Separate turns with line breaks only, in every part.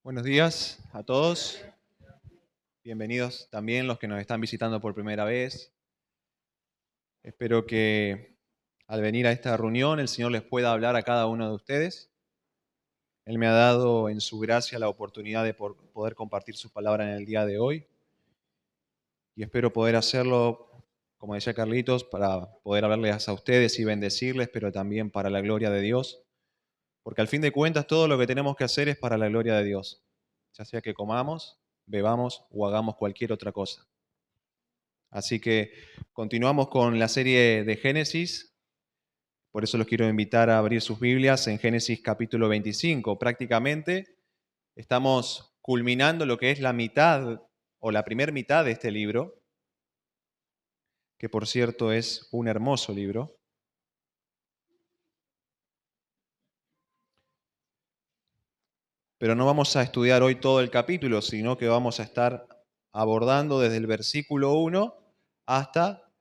Buenos días a todos. Bienvenidos también los que nos están visitando por primera vez. Espero que al venir a esta reunión el Señor les pueda hablar a cada uno de ustedes. Él me ha dado en su gracia la oportunidad de poder compartir su palabra en el día de hoy y espero poder hacerlo, como decía Carlitos, para poder hablarles a ustedes y bendecirles, pero también para la gloria de Dios, porque al fin de cuentas todo lo que tenemos que hacer es para la gloria de Dios, ya sea que comamos, bebamos o hagamos cualquier otra cosa. Así que continuamos con la serie de Génesis, por eso los quiero invitar a abrir sus Biblias en Génesis capítulo 25. Prácticamente estamos culminando lo que es la mitad o la primera mitad de este libro, que por cierto es un hermoso libro. Pero no vamos a estudiar hoy todo el capítulo, sino que vamos a estar abordando desde el versículo 1 hasta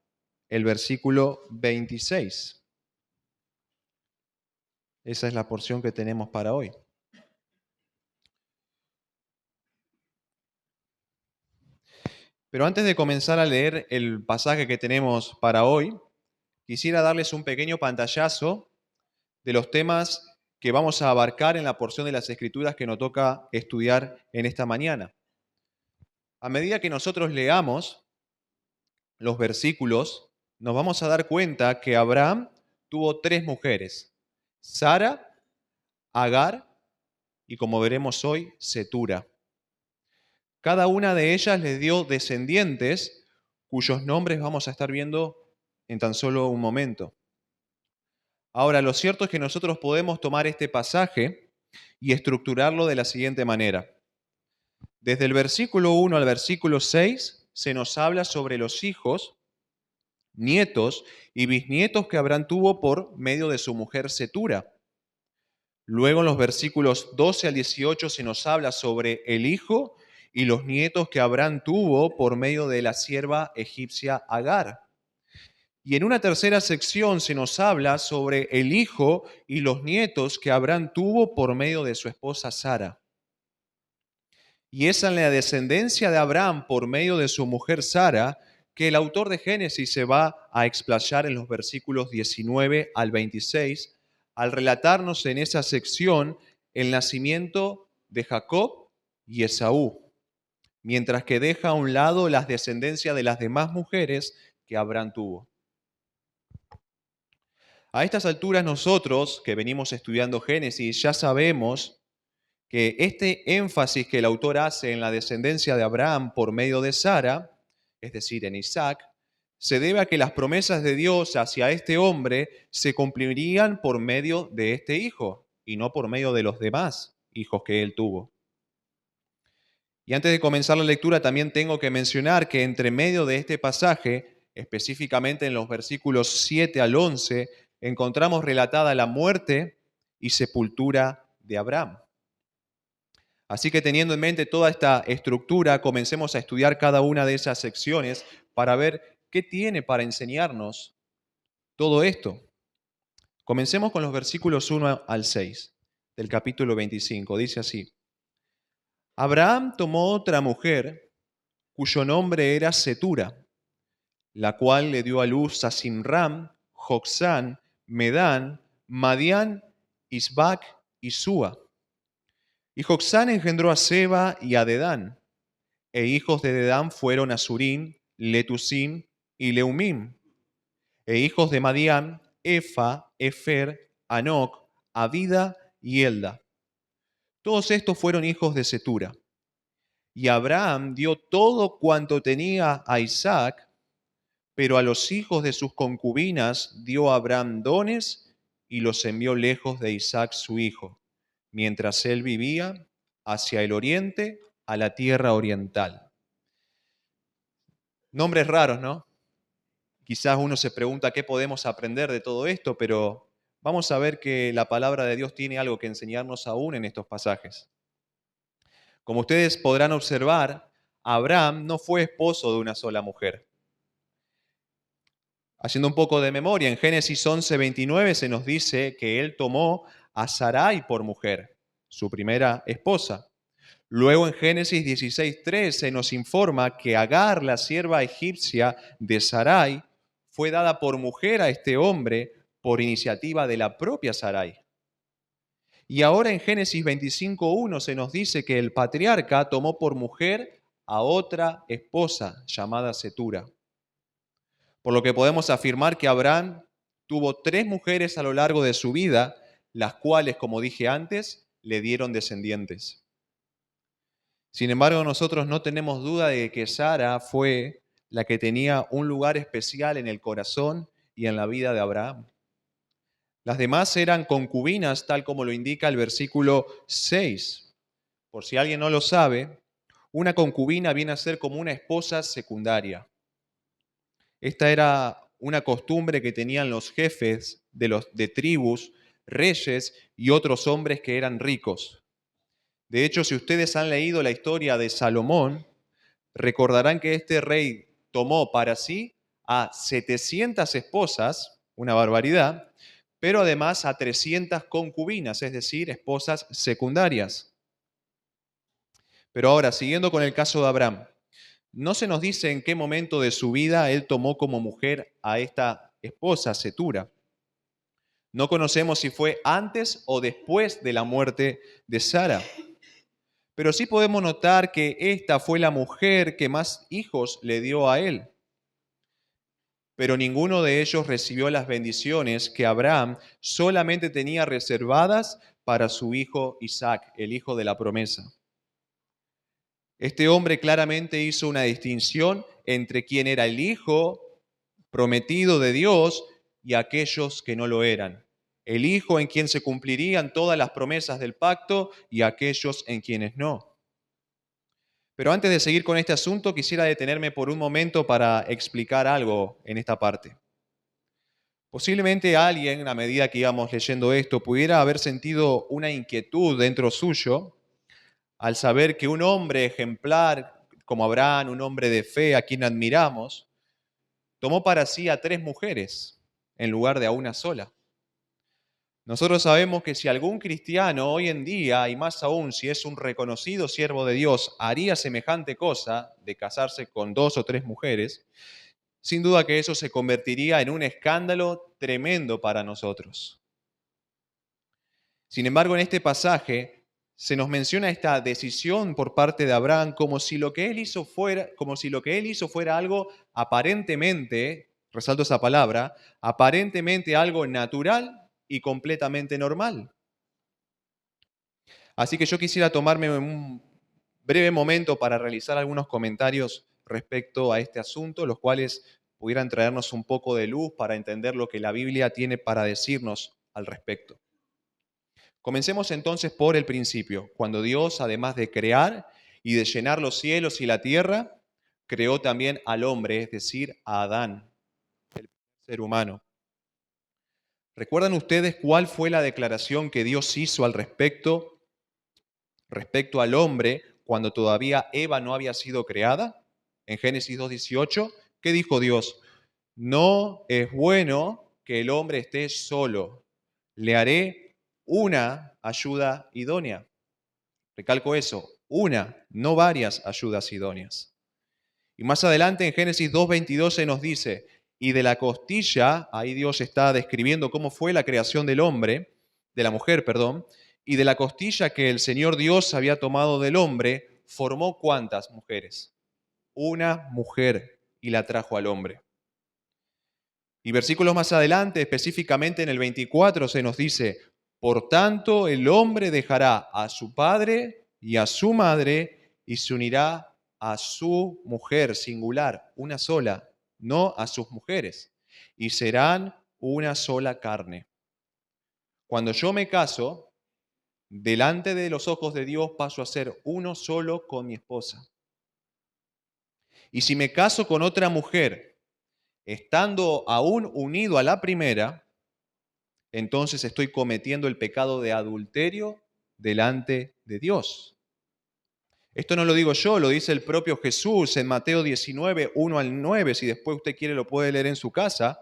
el versículo 26. Esa es la porción que tenemos para hoy. Pero antes de comenzar a leer el pasaje que tenemos para hoy, quisiera darles un pequeño pantallazo de los temas que vamos a abarcar en la porción de las Escrituras que nos toca estudiar en esta mañana. A medida que nosotros leamos los versículos, nos vamos a dar cuenta que Abraham tuvo tres mujeres: Sara, Agar y, como veremos hoy, Cetura. Cada una de ellas les dio descendientes cuyos nombres vamos a estar viendo en tan solo un momento. Ahora, lo cierto es que nosotros podemos tomar este pasaje y estructurarlo de la siguiente manera. Desde el versículo 1 al versículo 6 se nos habla sobre los hijos, nietos y bisnietos que Abraham tuvo por medio de su mujer Cetura. Luego en los versículos 12 al 18 se nos habla sobre el hijo y los nietos que Abraham tuvo por medio de la sierva egipcia Agar. Y en una tercera sección se nos habla sobre el hijo y los nietos que Abraham tuvo por medio de su esposa Sara. Y es en la descendencia de Abraham por medio de su mujer Sara que el autor de Génesis se va a explayar en los versículos 19 al 26 al relatarnos en esa sección el nacimiento de Jacob y Esaú, mientras que deja a un lado las descendencias de las demás mujeres que Abraham tuvo. A estas alturas nosotros, que venimos estudiando Génesis, ya sabemos que este énfasis que el autor hace en la descendencia de Abraham por medio de Sara, es decir, en Isaac, se debe a que las promesas de Dios hacia este hombre se cumplirían por medio de este hijo y no por medio de los demás hijos que él tuvo. Y antes de comenzar la lectura también tengo que mencionar que entre medio de este pasaje, específicamente en los versículos 7 al 11, encontramos relatada la muerte y sepultura de Abraham. Así que teniendo en mente toda esta estructura, comencemos a estudiar cada una de esas secciones para ver qué tiene para enseñarnos todo esto. Comencemos con los versículos 1 al 6 del capítulo 25. Dice así: Abraham tomó otra mujer cuyo nombre era Cetura, la cual le dio a luz a Simram, Joksán, Medán, Madián, Isbac y Súa. Y Joksán engendró a Seba y a Dedán, e hijos de Dedán fueron Asurim, Letusim y Leumim, e hijos de Madián, Efa, Efer, Anoc, Abida y Elda. Todos estos fueron hijos de Cetura. Y Abraham dio todo cuanto tenía a Isaac, pero a los hijos de sus concubinas dio Abraham dones y los envió lejos de Isaac su hijo, mientras él vivía hacia el oriente, a la tierra oriental. Nombres raros, ¿no? Quizás uno se pregunta qué podemos aprender de todo esto, pero vamos a ver que la palabra de Dios tiene algo que enseñarnos aún en estos pasajes. Como ustedes podrán observar, Abraham no fue esposo de una sola mujer. Haciendo un poco de memoria, en Génesis 11:29 se nos dice que él tomó a Sarai por mujer, su primera esposa. Luego en Génesis 16:3 se nos informa que Agar, la sierva egipcia de Sarai, fue dada por mujer a este hombre por iniciativa de la propia Sarai. Y ahora en Génesis 25:1 se nos dice que el patriarca tomó por mujer a otra esposa llamada Setura. Por lo que podemos afirmar que Abraham tuvo 3 mujeres a lo largo de su vida, las cuales, como dije antes, le dieron descendientes. Sin embargo, nosotros no tenemos duda de que Sara fue la que tenía un lugar especial en el corazón y en la vida de Abraham. Las demás eran concubinas, tal como lo indica el versículo 6. Por si alguien no lo sabe, una concubina viene a ser como una esposa secundaria. Esta era una costumbre que tenían los jefes de tribus, reyes y otros hombres que eran ricos. De hecho, si ustedes han leído la historia de Salomón, recordarán que este rey tomó para sí a 700 esposas, una barbaridad, pero además a 300 concubinas, es decir, esposas secundarias. Pero ahora, siguiendo con el caso de Abraham, no se nos dice en qué momento de su vida él tomó como mujer a esta esposa, Setura. No conocemos si fue antes o después de la muerte de Sara. Pero sí podemos notar que esta fue la mujer que más hijos le dio a él. Pero ninguno de ellos recibió las bendiciones que Abraham solamente tenía reservadas para su hijo Isaac, el hijo de la promesa. Este hombre claramente hizo una distinción entre quien era el hijo prometido de Dios y aquellos que no lo eran. El hijo en quien se cumplirían todas las promesas del pacto y aquellos en quienes no. Pero antes de seguir con este asunto, quisiera detenerme por un momento para explicar algo en esta parte. Posiblemente alguien, a medida que íbamos leyendo esto, pudiera haber sentido una inquietud dentro suyo al saber que un hombre ejemplar como Abraham, un hombre de fe a quien admiramos, tomó para sí a 3 mujeres en lugar de a una sola. Nosotros sabemos que si algún cristiano hoy en día, y más aún si es un reconocido siervo de Dios, haría semejante cosa de casarse con 2 o 3 mujeres, sin duda que eso se convertiría en un escándalo tremendo para nosotros. Sin embargo, en este pasaje se nos menciona esta decisión por parte de Abraham como si lo que él hizo fuera algo aparentemente, resalto esa palabra, aparentemente algo natural y completamente normal. Así que yo quisiera tomarme un breve momento para realizar algunos comentarios respecto a este asunto, los cuales pudieran traernos un poco de luz para entender lo que la Biblia tiene para decirnos al respecto. Comencemos entonces por el principio, cuando Dios, además de crear y de llenar los cielos y la tierra, creó también al hombre, es decir, a Adán, el ser humano. ¿Recuerdan ustedes cuál fue la declaración que Dios hizo al respecto al hombre cuando todavía Eva no había sido creada? En Génesis 2:18, ¿qué dijo Dios? No es bueno que el hombre esté solo. Le haré una ayuda idónea. Recalco eso, una, no varias ayudas idóneas. Y más adelante en Génesis 2:22 se nos dice, y de la costilla, ahí Dios está describiendo cómo fue la creación del hombre, de la mujer, perdón, y de la costilla que el Señor Dios había tomado del hombre, formó ¿cuántas mujeres? Una mujer y la trajo al hombre. Y versículos más adelante, específicamente en el 24, se nos dice, por tanto el hombre dejará a su padre y a su madre y se unirá a su mujer singular, una sola, no a sus mujeres, y serán una sola carne. Cuando yo me caso, delante de los ojos de Dios paso a ser uno solo con mi esposa. Y si me caso con otra mujer, estando aún unido a la primera, entonces estoy cometiendo el pecado de adulterio delante de Dios. Esto no lo digo yo, lo dice el propio Jesús en Mateo 19, 1 al 9. Si después usted quiere lo puede leer en su casa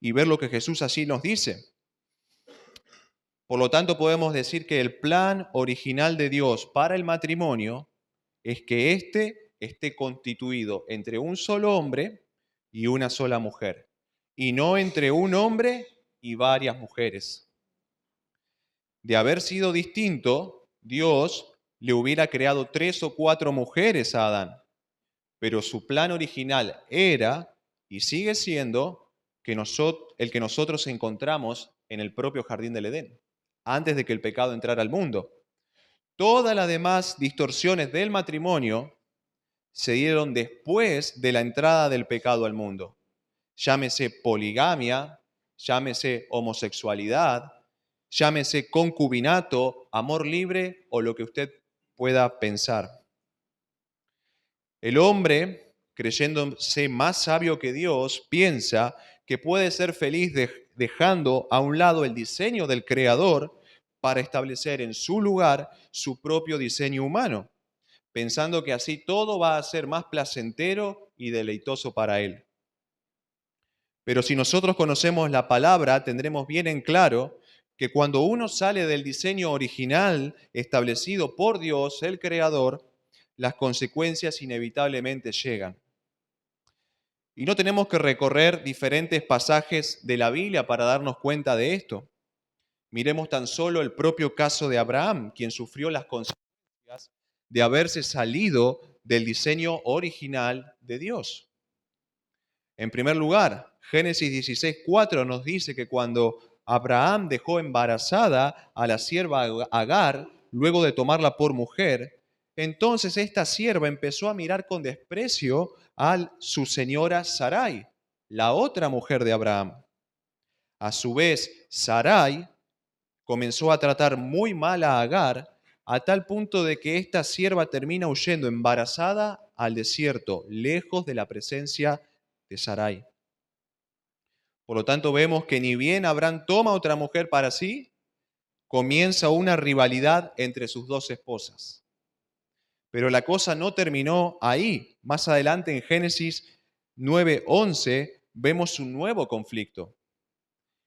y ver lo que Jesús así nos dice. Por lo tanto, podemos decir que el plan original de Dios para el matrimonio es que éste esté constituido entre un solo hombre y una sola mujer, y no entre un hombre y varias mujeres. De haber sido distinto, Dios le hubiera creado 3 o 4 mujeres a Adán, pero su plan original era y sigue siendo el que nosotros encontramos en el propio jardín del Edén, antes de que el pecado entrara al mundo. Todas las demás distorsiones del matrimonio se dieron después de la entrada del pecado al mundo. Llámese poligamia, llámese homosexualidad, llámese concubinato, amor libre o lo que usted pueda pensar. El hombre, creyéndose más sabio que Dios, piensa que puede ser feliz dejando a un lado el diseño del Creador para establecer en su lugar su propio diseño humano, pensando que así todo va a ser más placentero y deleitoso para él. Pero si nosotros conocemos la palabra, tendremos bien en claro que cuando uno sale del diseño original establecido por Dios, el Creador, las consecuencias inevitablemente llegan. Y no tenemos que recorrer diferentes pasajes de la Biblia para darnos cuenta de esto. Miremos tan solo el propio caso de Abraham, quien sufrió las consecuencias de haberse salido del diseño original de Dios. En primer lugar, Génesis 16:4 nos dice que cuando Abraham dejó embarazada a la sierva Agar, luego de tomarla por mujer, entonces esta sierva empezó a mirar con desprecio a su señora Sarai, la otra mujer de Abraham. A su vez, Sarai comenzó a tratar muy mal a Agar, a tal punto de que esta sierva termina huyendo embarazada al desierto, lejos de la presencia de Sarai. Por lo tanto, vemos que ni bien Abraham toma otra mujer para sí, comienza una rivalidad entre sus dos esposas. Pero la cosa no terminó ahí. Más adelante en Génesis 9:11 vemos un nuevo conflicto.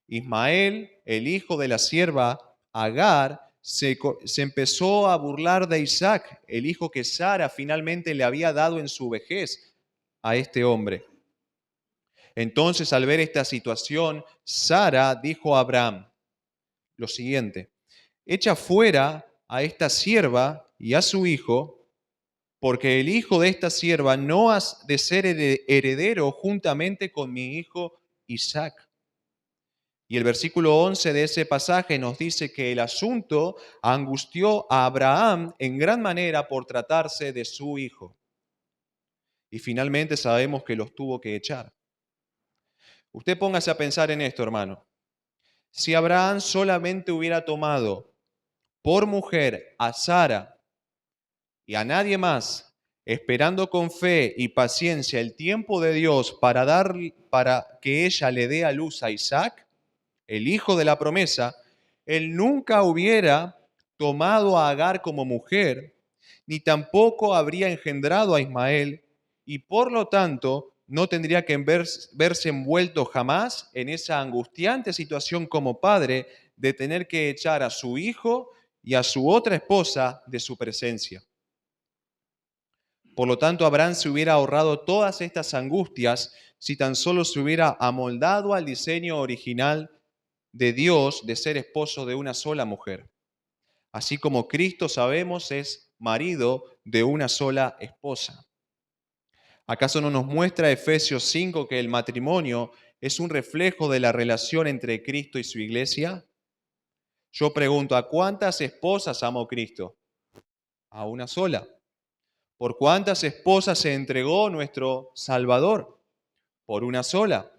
Ismael, el hijo de la sierva Agar, se empezó a burlar de Isaac, el hijo que Sara finalmente le había dado en su vejez a este hombre. Entonces, al ver esta situación, Sara dijo a Abraham lo siguiente: echa fuera a esta sierva y a su hijo, porque el hijo de esta sierva no ha de ser heredero juntamente con mi hijo Isaac. Y el versículo 11 de ese pasaje nos dice que el asunto angustió a Abraham en gran manera por tratarse de su hijo. Y finalmente sabemos que los tuvo que echar. Usted póngase a pensar en esto, hermano. Si Abraham solamente hubiera tomado por mujer a Sara y a nadie más, esperando con fe y paciencia el tiempo de Dios para que ella le dé a luz a Isaac, el hijo de la promesa, él nunca hubiera tomado a Agar como mujer, ni tampoco habría engendrado a Ismael, y por lo tanto no tendría que verse envuelto jamás en esa angustiante situación como padre de tener que echar a su hijo y a su otra esposa de su presencia. Por lo tanto, Abraham se hubiera ahorrado todas estas angustias si tan solo se hubiera amoldado al diseño original de Dios de ser esposo de una sola mujer. Así como Cristo, sabemos, es marido de una sola esposa. ¿Acaso no nos muestra Efesios 5 que el matrimonio es un reflejo de la relación entre Cristo y su iglesia? Yo pregunto, ¿a cuántas esposas amó Cristo? A una sola. ¿Por cuántas esposas se entregó nuestro Salvador? Por una sola.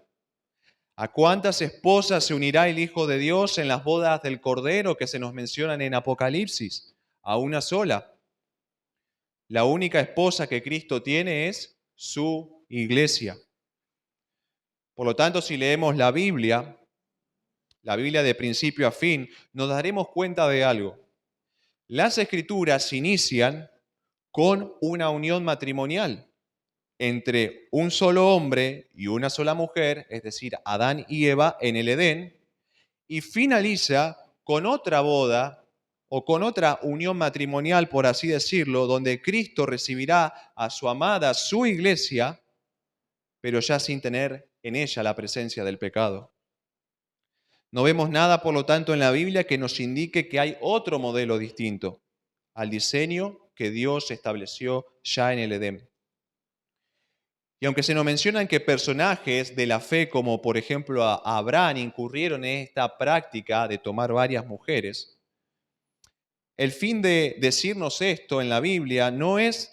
¿A cuántas esposas se unirá el Hijo de Dios en las bodas del Cordero que se nos mencionan en Apocalipsis? A una sola. La única esposa que Cristo tiene es su iglesia. Por lo tanto, si leemos la Biblia de principio a fin, nos daremos cuenta de algo. Las Escrituras inician con una unión matrimonial entre un solo hombre y una sola mujer, es decir, Adán y Eva en el Edén, y finaliza con otra boda o con otra unión matrimonial, por así decirlo, donde Cristo recibirá a su amada, su iglesia, pero ya sin tener en ella la presencia del pecado. No vemos nada, por lo tanto, en la Biblia que nos indique que hay otro modelo distinto al diseño que Dios estableció ya en el Edén. Y aunque se nos mencionan que personajes de la fe, como por ejemplo a Abraham, incurrieron en esta práctica de tomar varias mujeres, el fin de decirnos esto en la Biblia no es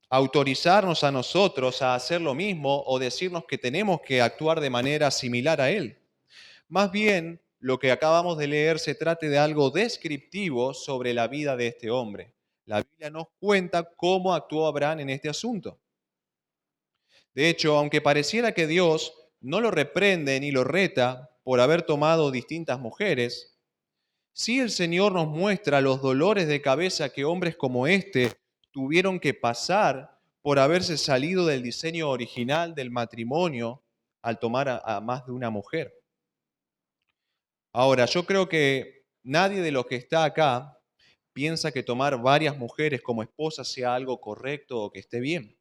autorizarnos a nosotros a hacer lo mismo o decirnos que tenemos que actuar de manera similar a él. Más bien, lo que acabamos de leer se trata de algo descriptivo sobre la vida de este hombre. La Biblia nos cuenta cómo actuó Abraham en este asunto. De hecho, aunque pareciera que Dios no lo reprende ni lo reta por haber tomado distintas mujeres, sí el Señor nos muestra los dolores de cabeza que hombres como este tuvieron que pasar por haberse salido del diseño original del matrimonio al tomar a más de una mujer. Ahora, yo creo que nadie de los que está acá piensa que tomar varias mujeres como esposas sea algo correcto o que esté bien.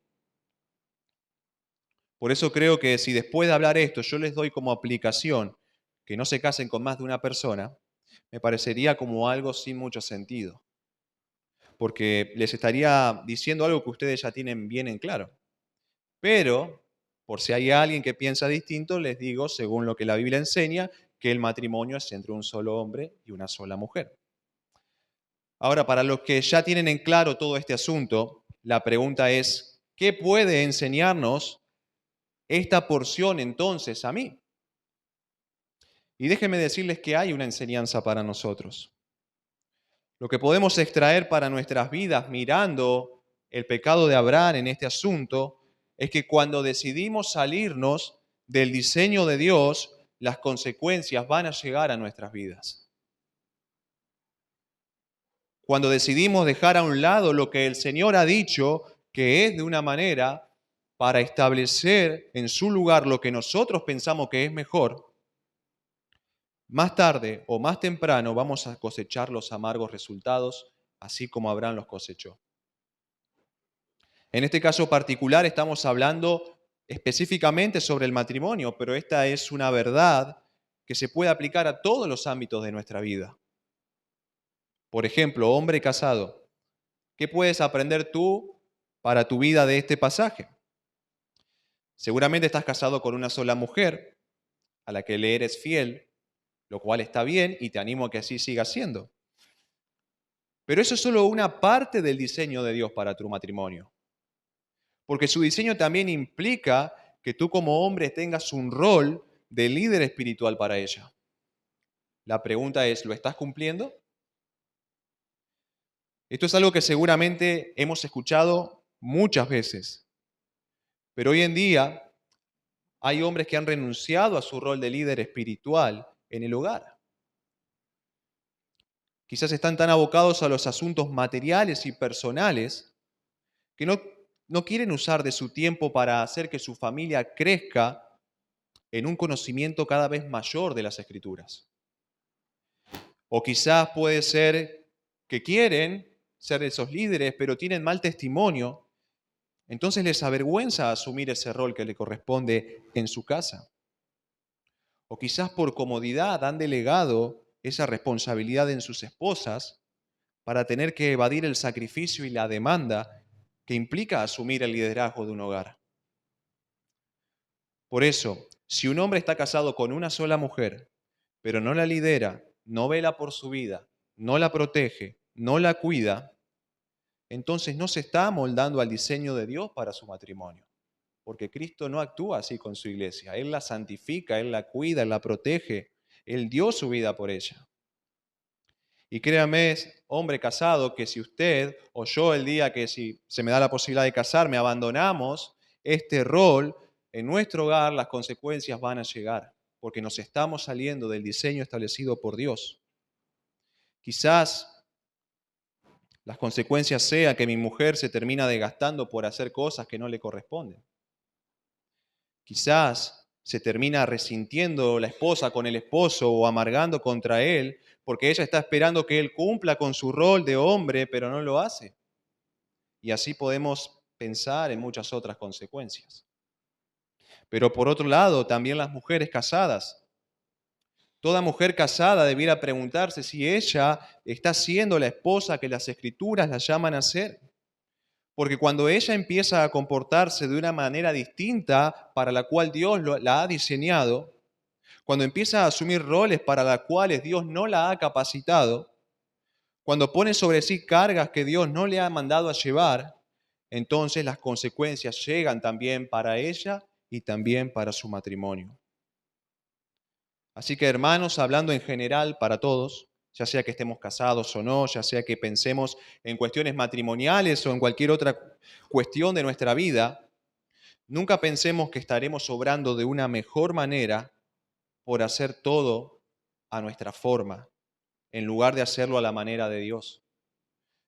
Por eso creo que si después de hablar esto yo les doy como aplicación que no se casen con más de una persona, me parecería como algo sin mucho sentido, porque les estaría diciendo algo que ustedes ya tienen bien en claro. Pero, por si hay alguien que piensa distinto, les digo, según lo que la Biblia enseña, que el matrimonio es entre un solo hombre y una sola mujer. Ahora, para los que ya tienen en claro todo este asunto, la pregunta es, ¿qué puede enseñarnos esta porción entonces a mí? Y déjenme decirles que hay una enseñanza para nosotros. Lo que podemos extraer para nuestras vidas mirando el pecado de Abraham en este asunto es que cuando decidimos salirnos del diseño de Dios, las consecuencias van a llegar a nuestras vidas. Cuando decidimos dejar a un lado lo que el Señor ha dicho que es de una manera para establecer en su lugar lo que nosotros pensamos que es mejor, más tarde o más temprano vamos a cosechar los amargos resultados, así como Abraham los cosechó. En este caso particular estamos hablando específicamente sobre el matrimonio, pero esta es una verdad que se puede aplicar a todos los ámbitos de nuestra vida. Por ejemplo, hombre casado, ¿qué puedes aprender tú para tu vida de este pasaje? Seguramente estás casado con una sola mujer a la que le eres fiel, lo cual está bien y te animo a que así sigas siendo. Pero eso es solo una parte del diseño de Dios para tu matrimonio. Porque su diseño también implica que tú como hombre tengas un rol de líder espiritual para ella. La pregunta es, ¿lo estás cumpliendo? Esto es algo que seguramente hemos escuchado muchas veces, pero hoy en día hay hombres que han renunciado a su rol de líder espiritual en el hogar. Quizás están tan abocados a los asuntos materiales y personales que no quieren usar de su tiempo para hacer que su familia crezca en un conocimiento cada vez mayor de las Escrituras. O quizás puede ser que quieren ser esos líderes, pero tienen mal testimonio, entonces les avergüenza asumir ese rol que le corresponde en su casa. O quizás por comodidad han delegado esa responsabilidad en sus esposas para tener que evadir el sacrificio y la demanda que implica asumir el liderazgo de un hogar. Por eso, si un hombre está casado con una sola mujer, pero no la lidera, no vela por su vida, no la protege, no la cuida, entonces no se está amoldando al diseño de Dios para su matrimonio. Porque Cristo no actúa así con su iglesia. Él la santifica, Él la cuida, Él la protege. Él dio su vida por ella. Y créame, hombre casado, que si usted o yo el día que si se me da la posibilidad de casarme abandonamos este rol en nuestro hogar, las consecuencias van a llegar, porque nos estamos saliendo del diseño establecido por Dios. Quizás las consecuencias sean que mi mujer se termina desgastando por hacer cosas que no le corresponden. Quizás se termina resintiendo la esposa con el esposo o amargando contra él, porque ella está esperando que él cumpla con su rol de hombre, pero no lo hace. Y así podemos pensar en muchas otras consecuencias. Pero por otro lado, también las mujeres casadas. Toda mujer casada debiera preguntarse si ella está siendo la esposa que las Escrituras la llaman a ser. Porque cuando ella empieza a comportarse de una manera distinta para la cual Dios la ha diseñado, cuando empieza a asumir roles para los cuales Dios no la ha capacitado, cuando pone sobre sí cargas que Dios no le ha mandado a llevar, entonces las consecuencias llegan también para ella y también para su matrimonio. Así que hermanos, hablando en general para todos, ya sea que estemos casados o no, ya sea que pensemos en cuestiones matrimoniales o en cualquier otra cuestión de nuestra vida, nunca pensemos que estaremos obrando de una mejor manera por hacer todo a nuestra forma, en lugar de hacerlo a la manera de Dios.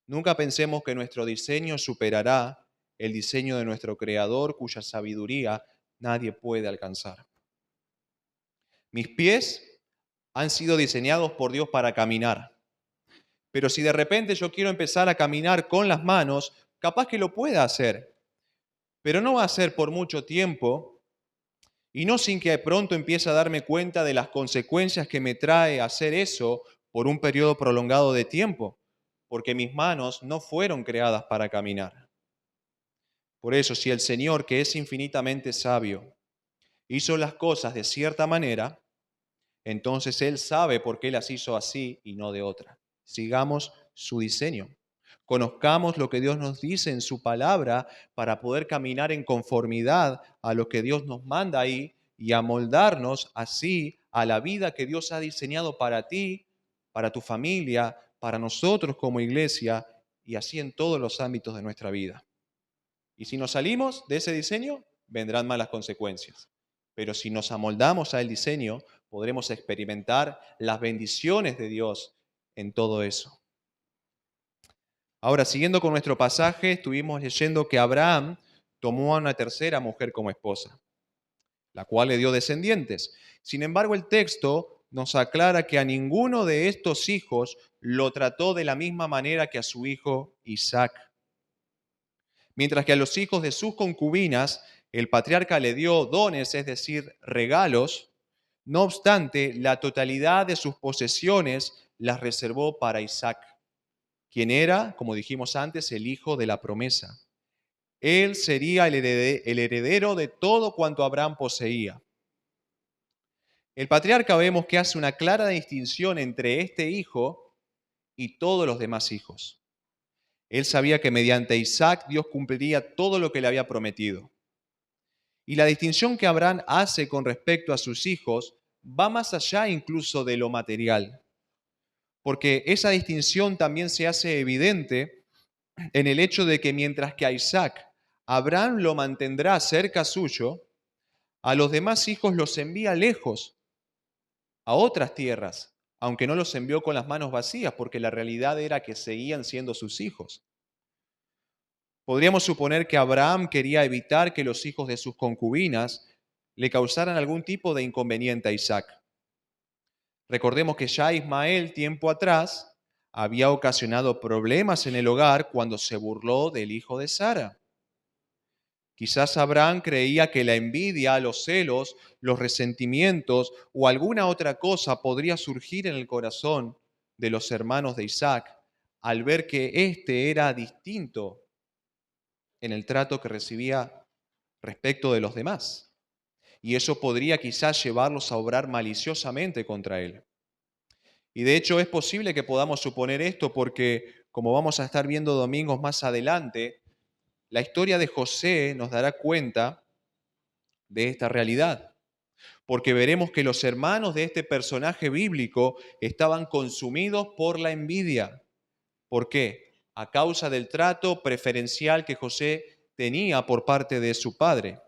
Nunca pensemos que nuestro diseño superará el diseño de nuestro Creador, cuya sabiduría nadie puede alcanzar. Mis pies han sido diseñados por Dios para caminar. Pero si de repente yo quiero empezar a caminar con las manos, capaz que lo pueda hacer. Pero no va a ser por mucho tiempo y no sin que de pronto empiece a darme cuenta de las consecuencias que me trae hacer eso por un periodo prolongado de tiempo, porque mis manos no fueron creadas para caminar. Por eso, si el Señor, que es infinitamente sabio, hizo las cosas de cierta manera, entonces Él sabe por qué las hizo así y no de otra. Sigamos su diseño. Conozcamos lo que Dios nos dice en su palabra para poder caminar en conformidad a lo que Dios nos manda ahí y amoldarnos así a la vida que Dios ha diseñado para ti, para tu familia, para nosotros como iglesia y así en todos los ámbitos de nuestra vida. Y si nos salimos de ese diseño, vendrán malas consecuencias. Pero si nos amoldamos al diseño, podremos experimentar las bendiciones de Dios en todo eso. Ahora, siguiendo con nuestro pasaje, estuvimos leyendo que Abraham tomó a una tercera mujer como esposa, la cual le dio descendientes. Sin embargo, el texto nos aclara que a ninguno de estos hijos lo trató de la misma manera que a su hijo Isaac. Mientras que a los hijos de sus concubinas el patriarca le dio dones, es decir, regalos, no obstante, la totalidad de sus posesiones las reservó para Isaac, quien era, como dijimos antes, el hijo de la promesa. Él sería el heredero de todo cuanto Abraham poseía. El patriarca vemos que hace una clara distinción entre este hijo y todos los demás hijos. Él sabía que mediante Isaac Dios cumpliría todo lo que le había prometido. Y la distinción que Abraham hace con respecto a sus hijos va más allá incluso de lo material, porque esa distinción también se hace evidente en el hecho de que mientras que a Isaac Abraham lo mantendrá cerca suyo, a los demás hijos los envía lejos, a otras tierras, aunque no los envió con las manos vacías, porque la realidad era que seguían siendo sus hijos. Podríamos suponer que Abraham quería evitar que los hijos de sus concubinas le causaran algún tipo de inconveniente a Isaac. Recordemos que ya Ismael, tiempo atrás, había ocasionado problemas en el hogar cuando se burló del hijo de Sara. Quizás Abraham creía que la envidia, los celos, los resentimientos o alguna otra cosa podría surgir en el corazón de los hermanos de Isaac al ver que éste era distinto en el trato que recibía respecto de los demás. Y eso podría quizás llevarlos a obrar maliciosamente contra él. Y de hecho es posible que podamos suponer esto porque, como vamos a estar viendo domingos más adelante, la historia de José nos dará cuenta de esta realidad. Porque veremos que los hermanos de este personaje bíblico estaban consumidos por la envidia. ¿Por qué? A causa del trato preferencial que José tenía por parte de su padre.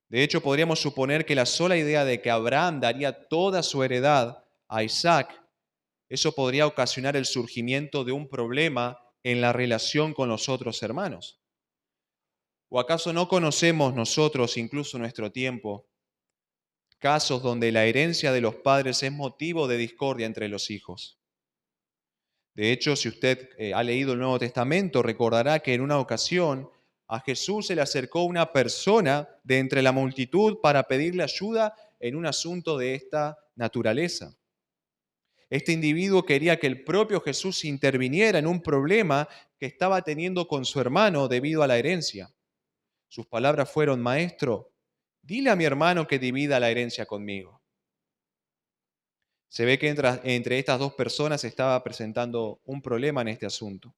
De hecho, podríamos suponer que la sola idea de que Abraham daría toda su heredad a Isaac, eso podría ocasionar el surgimiento de un problema en la relación con los otros hermanos. ¿O acaso no conocemos nosotros, incluso en nuestro tiempo, casos donde la herencia de los padres es motivo de discordia entre los hijos? De hecho, si usted ha leído el Nuevo Testamento, recordará que en una ocasión a Jesús se le acercó una persona de entre la multitud para pedirle ayuda en un asunto de esta naturaleza. Este individuo quería que el propio Jesús interviniera en un problema que estaba teniendo con su hermano debido a la herencia. Sus palabras fueron: Maestro, dile a mi hermano que divida la herencia conmigo. Se ve que entre estas dos personas se estaba presentando un problema en este asunto,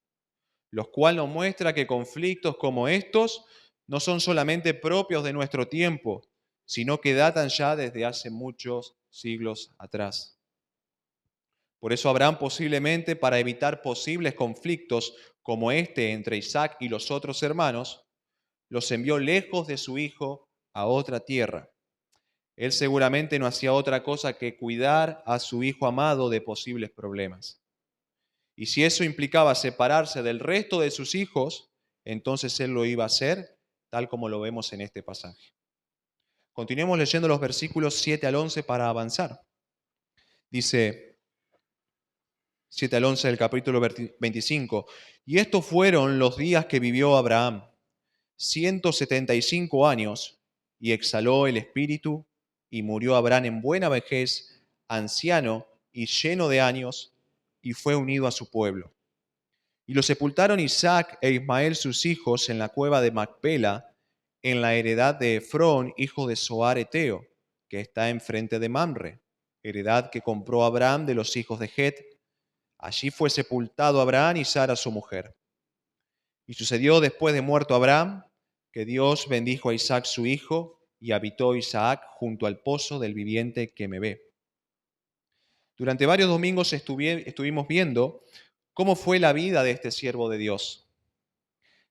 lo cual nos muestra que conflictos como estos no son solamente propios de nuestro tiempo, sino que datan ya desde hace muchos siglos atrás. Por eso Abraham, posiblemente para evitar posibles conflictos como este entre Isaac y los otros hermanos, los envió lejos de su hijo a otra tierra. Él seguramente no hacía otra cosa que cuidar a su hijo amado de posibles problemas. Y si eso implicaba separarse del resto de sus hijos, entonces él lo iba a hacer, tal como lo vemos en este pasaje. Continuemos leyendo los versículos 7 al 11 para avanzar. Dice 7 al 11 del capítulo 25. Y estos fueron los días que vivió Abraham, 175 años, y exhaló el espíritu, y murió Abraham en buena vejez, anciano y lleno de años, y fue unido a su pueblo. Y lo sepultaron Isaac e Ismael sus hijos en la cueva de Macpela, en la heredad de Efrón, hijo de Zoar Eteo, que está enfrente de Mamre, heredad que compró Abraham de los hijos de Het. Allí fue sepultado Abraham y Sara su mujer. Y sucedió después de muerto Abraham, que Dios bendijo a Isaac su hijo, y habitó Isaac junto al pozo del viviente que me ve. Durante varios domingos estuvimos viendo cómo fue la vida de este siervo de Dios.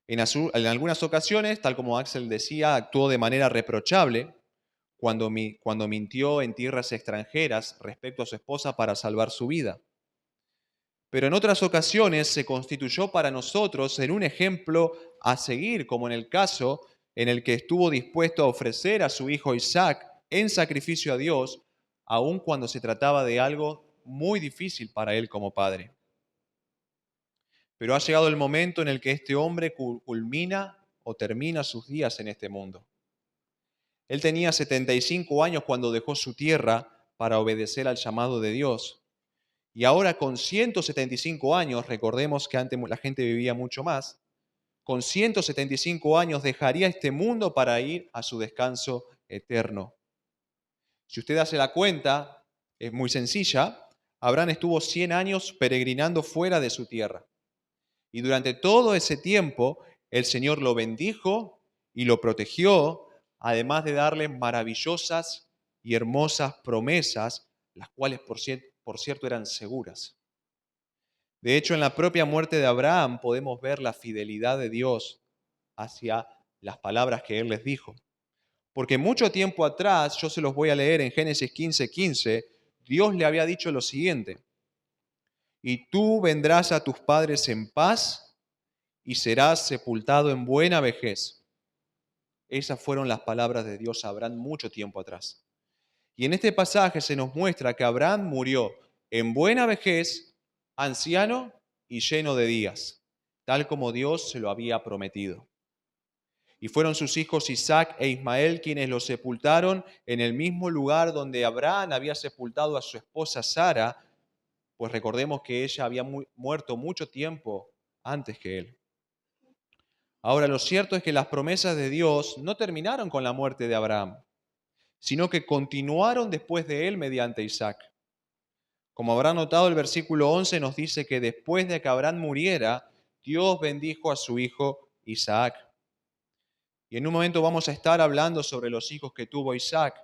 En algunas ocasiones, tal como Axel decía, actuó de manera reprochable cuando mintió en tierras extranjeras respecto a su esposa para salvar su vida. Pero en otras ocasiones se constituyó para nosotros en un ejemplo a seguir, como en el caso en el que estuvo dispuesto a ofrecer a su hijo Isaac en sacrificio a Dios, aun cuando se trataba de algo muy difícil para él como padre. Pero ha llegado el momento en el que este hombre culmina o termina sus días en este mundo. Él tenía 75 años cuando dejó su tierra para obedecer al llamado de Dios. Y ahora con 175 años, recordemos que antes la gente vivía mucho más, con 175 años dejaría este mundo para ir a su descanso eterno. Si usted hace la cuenta, es muy sencilla. Abraham estuvo 100 años peregrinando fuera de su tierra. Y durante todo ese tiempo, el Señor lo bendijo y lo protegió, además de darle maravillosas y hermosas promesas, las cuales, por cierto, eran seguras. De hecho, en la propia muerte de Abraham podemos ver la fidelidad de Dios hacia las palabras que Él les dijo. Porque mucho tiempo atrás, yo se los voy a leer en Génesis 15:15, Dios le había dicho lo siguiente: y tú vendrás a tus padres en paz y serás sepultado en buena vejez. Esas fueron las palabras de Dios a Abraham mucho tiempo atrás. Y en este pasaje se nos muestra que Abraham murió en buena vejez, anciano y lleno de días, tal como Dios se lo había prometido. Y fueron sus hijos Isaac e Ismael quienes lo sepultaron en el mismo lugar donde Abraham había sepultado a su esposa Sara, pues recordemos que ella había muerto mucho tiempo antes que él. Ahora, lo cierto es que las promesas de Dios no terminaron con la muerte de Abraham, sino que continuaron después de él mediante Isaac. Como habrán notado, el versículo 11 nos dice que después de que Abraham muriera, Dios bendijo a su hijo Isaac. Y en un momento vamos a estar hablando sobre los hijos que tuvo Isaac.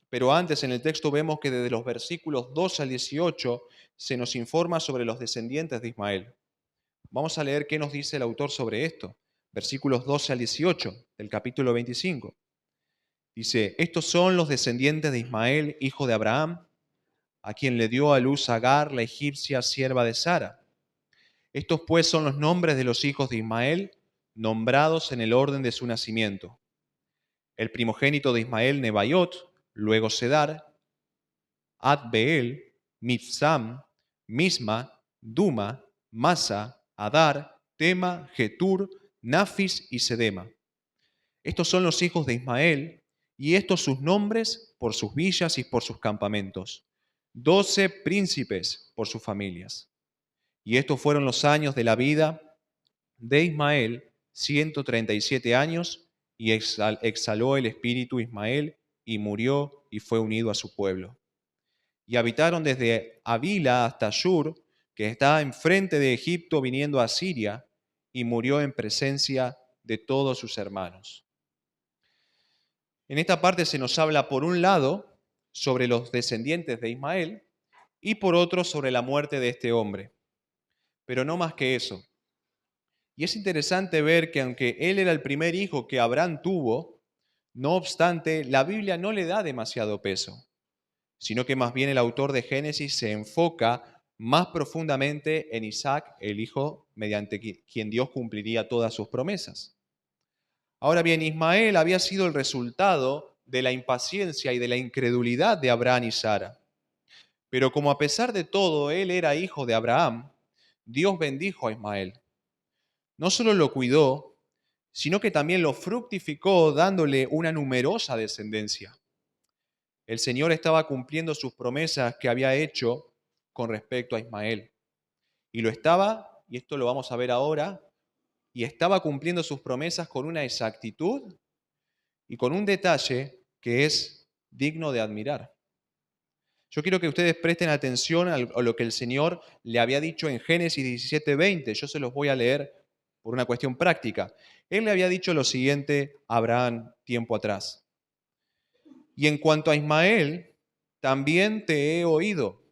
Pero antes en el texto vemos que desde los versículos 12 al 18 se nos informa sobre los descendientes de Ismael. Vamos a leer qué nos dice el autor sobre esto. Versículos 12 al 18 del capítulo 25. Dice: estos son los descendientes de Ismael, hijo de Abraham, a quien le dio a luz Agar, la egipcia, sierva de Sara. Estos pues son los nombres de los hijos de Ismael, nombrados en el orden de su nacimiento. El primogénito de Ismael, Nebaiot, luego Sedar, Adbeel, Mibsam, Misma, Duma, Masa, Adar, Tema, Getur, Nafis y Sedema. Estos son los hijos de Ismael, y estos sus nombres por sus villas y por sus campamentos. 12 príncipes por sus familias. Y estos fueron los años de la vida de Ismael, 137 años, y exhaló el espíritu Ismael, y murió y fue unido a su pueblo. Y habitaron desde Avila hasta Shur, que está enfrente de Egipto viniendo a Siria, y murió en presencia de todos sus hermanos. En esta parte se nos habla, por un lado, sobre los descendientes de Ismael y por otro sobre la muerte de este hombre. Pero no más que eso. Y es interesante ver que aunque él era el primer hijo que Abraham tuvo, no obstante, la Biblia no le da demasiado peso, sino que más bien el autor de Génesis se enfoca más profundamente en Isaac, el hijo mediante quien Dios cumpliría todas sus promesas. Ahora bien, Ismael había sido el resultado de la impaciencia y de la incredulidad de Abraham y Sara. Pero como a pesar de todo él era hijo de Abraham, Dios bendijo a Ismael. No solo lo cuidó, sino que también lo fructificó dándole una numerosa descendencia. El Señor estaba cumpliendo sus promesas que había hecho con respecto a Ismael. Y lo estaba, y esto lo vamos a ver ahora, y estaba cumpliendo sus promesas con una exactitud y con un detalle que es digno de admirar. Yo quiero que ustedes presten atención a lo que el Señor le había dicho en Génesis 17:20. Yo se los voy a leer por una cuestión práctica. Él le había dicho lo siguiente a Abraham tiempo atrás. Y en cuanto a Ismael, también te he oído.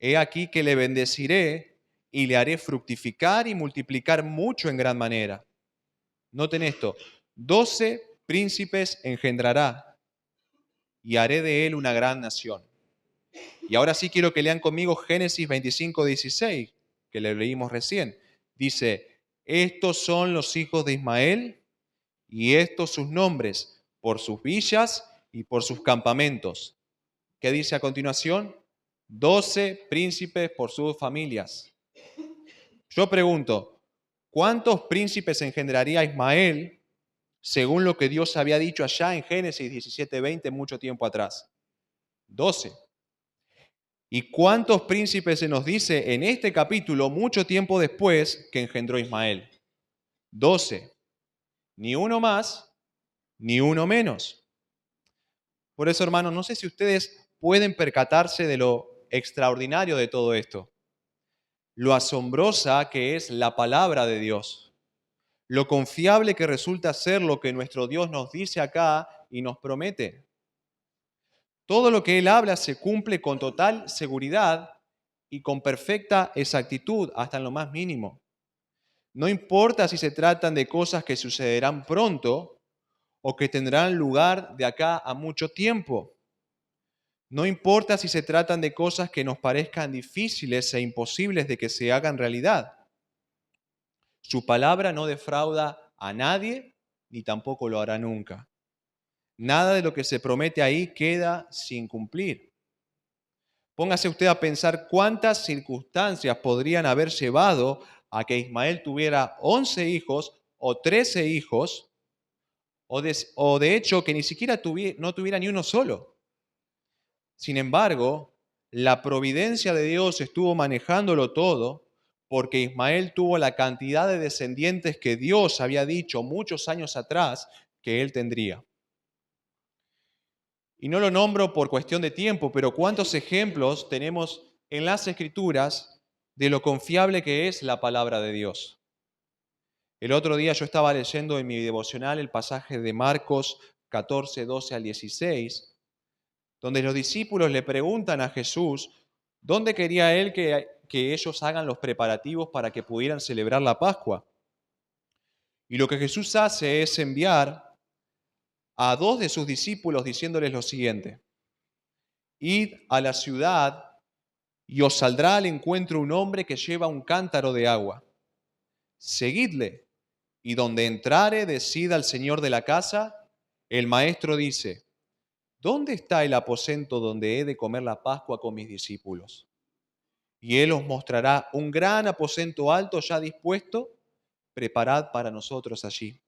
He aquí que le bendeciré y le haré fructificar y multiplicar mucho en gran manera. Noten esto, 12 príncipes engendrará y haré de él una gran nación. Y ahora sí quiero que lean conmigo Génesis 25:16, que le leímos recién. Dice, estos son los hijos de Ismael y estos sus nombres, por sus villas y por sus campamentos. ¿Qué dice a continuación? 12 príncipes por sus familias. Yo pregunto, ¿cuántos príncipes engendraría Ismael según lo que Dios había dicho allá en Génesis 17:20 mucho tiempo atrás? 12. ¿Y cuántos príncipes se nos dice en este capítulo mucho tiempo después que engendró Ismael? 12. Ni uno más, ni uno menos. Por eso, hermanos, no sé si ustedes pueden percatarse de lo extraordinario de todo esto, lo asombrosa que es la palabra de Dios, lo confiable que resulta ser lo que nuestro Dios nos dice acá y nos promete. Todo lo que Él habla se cumple con total seguridad y con perfecta exactitud, hasta en lo más mínimo. No importa si se tratan de cosas que sucederán pronto o que tendrán lugar de acá a mucho tiempo. No importa si se tratan de cosas que nos parezcan difíciles e imposibles de que se hagan realidad. Su palabra no defrauda a nadie, ni tampoco lo hará nunca. Nada de lo que se promete ahí queda sin cumplir. Póngase usted a pensar cuántas circunstancias podrían haber llevado a que Ismael tuviera 11 hijos o 13 hijos, o de hecho que ni siquiera no tuviera ni uno solo. Sin embargo, la providencia de Dios estuvo manejándolo todo porque Ismael tuvo la cantidad de descendientes que Dios había dicho muchos años atrás que él tendría. Y no lo nombro por cuestión de tiempo, pero cuántos ejemplos tenemos en las Escrituras de lo confiable que es la palabra de Dios. El otro día yo estaba leyendo en mi devocional el pasaje de Marcos 14, 12 al 16, donde los discípulos le preguntan a Jesús dónde quería él que ellos hagan los preparativos para que pudieran celebrar la Pascua. Y lo que Jesús hace es enviar a dos de sus discípulos diciéndoles lo siguiente: id a la ciudad y os saldrá al encuentro un hombre que lleva un cántaro de agua. Seguidle, Y donde entrare, decida al señor de la casa, el maestro dice, ¿dónde está el aposento donde he de comer la Pascua con mis discípulos? Y él os mostrará un gran aposento alto ya dispuesto, preparad para nosotros allí.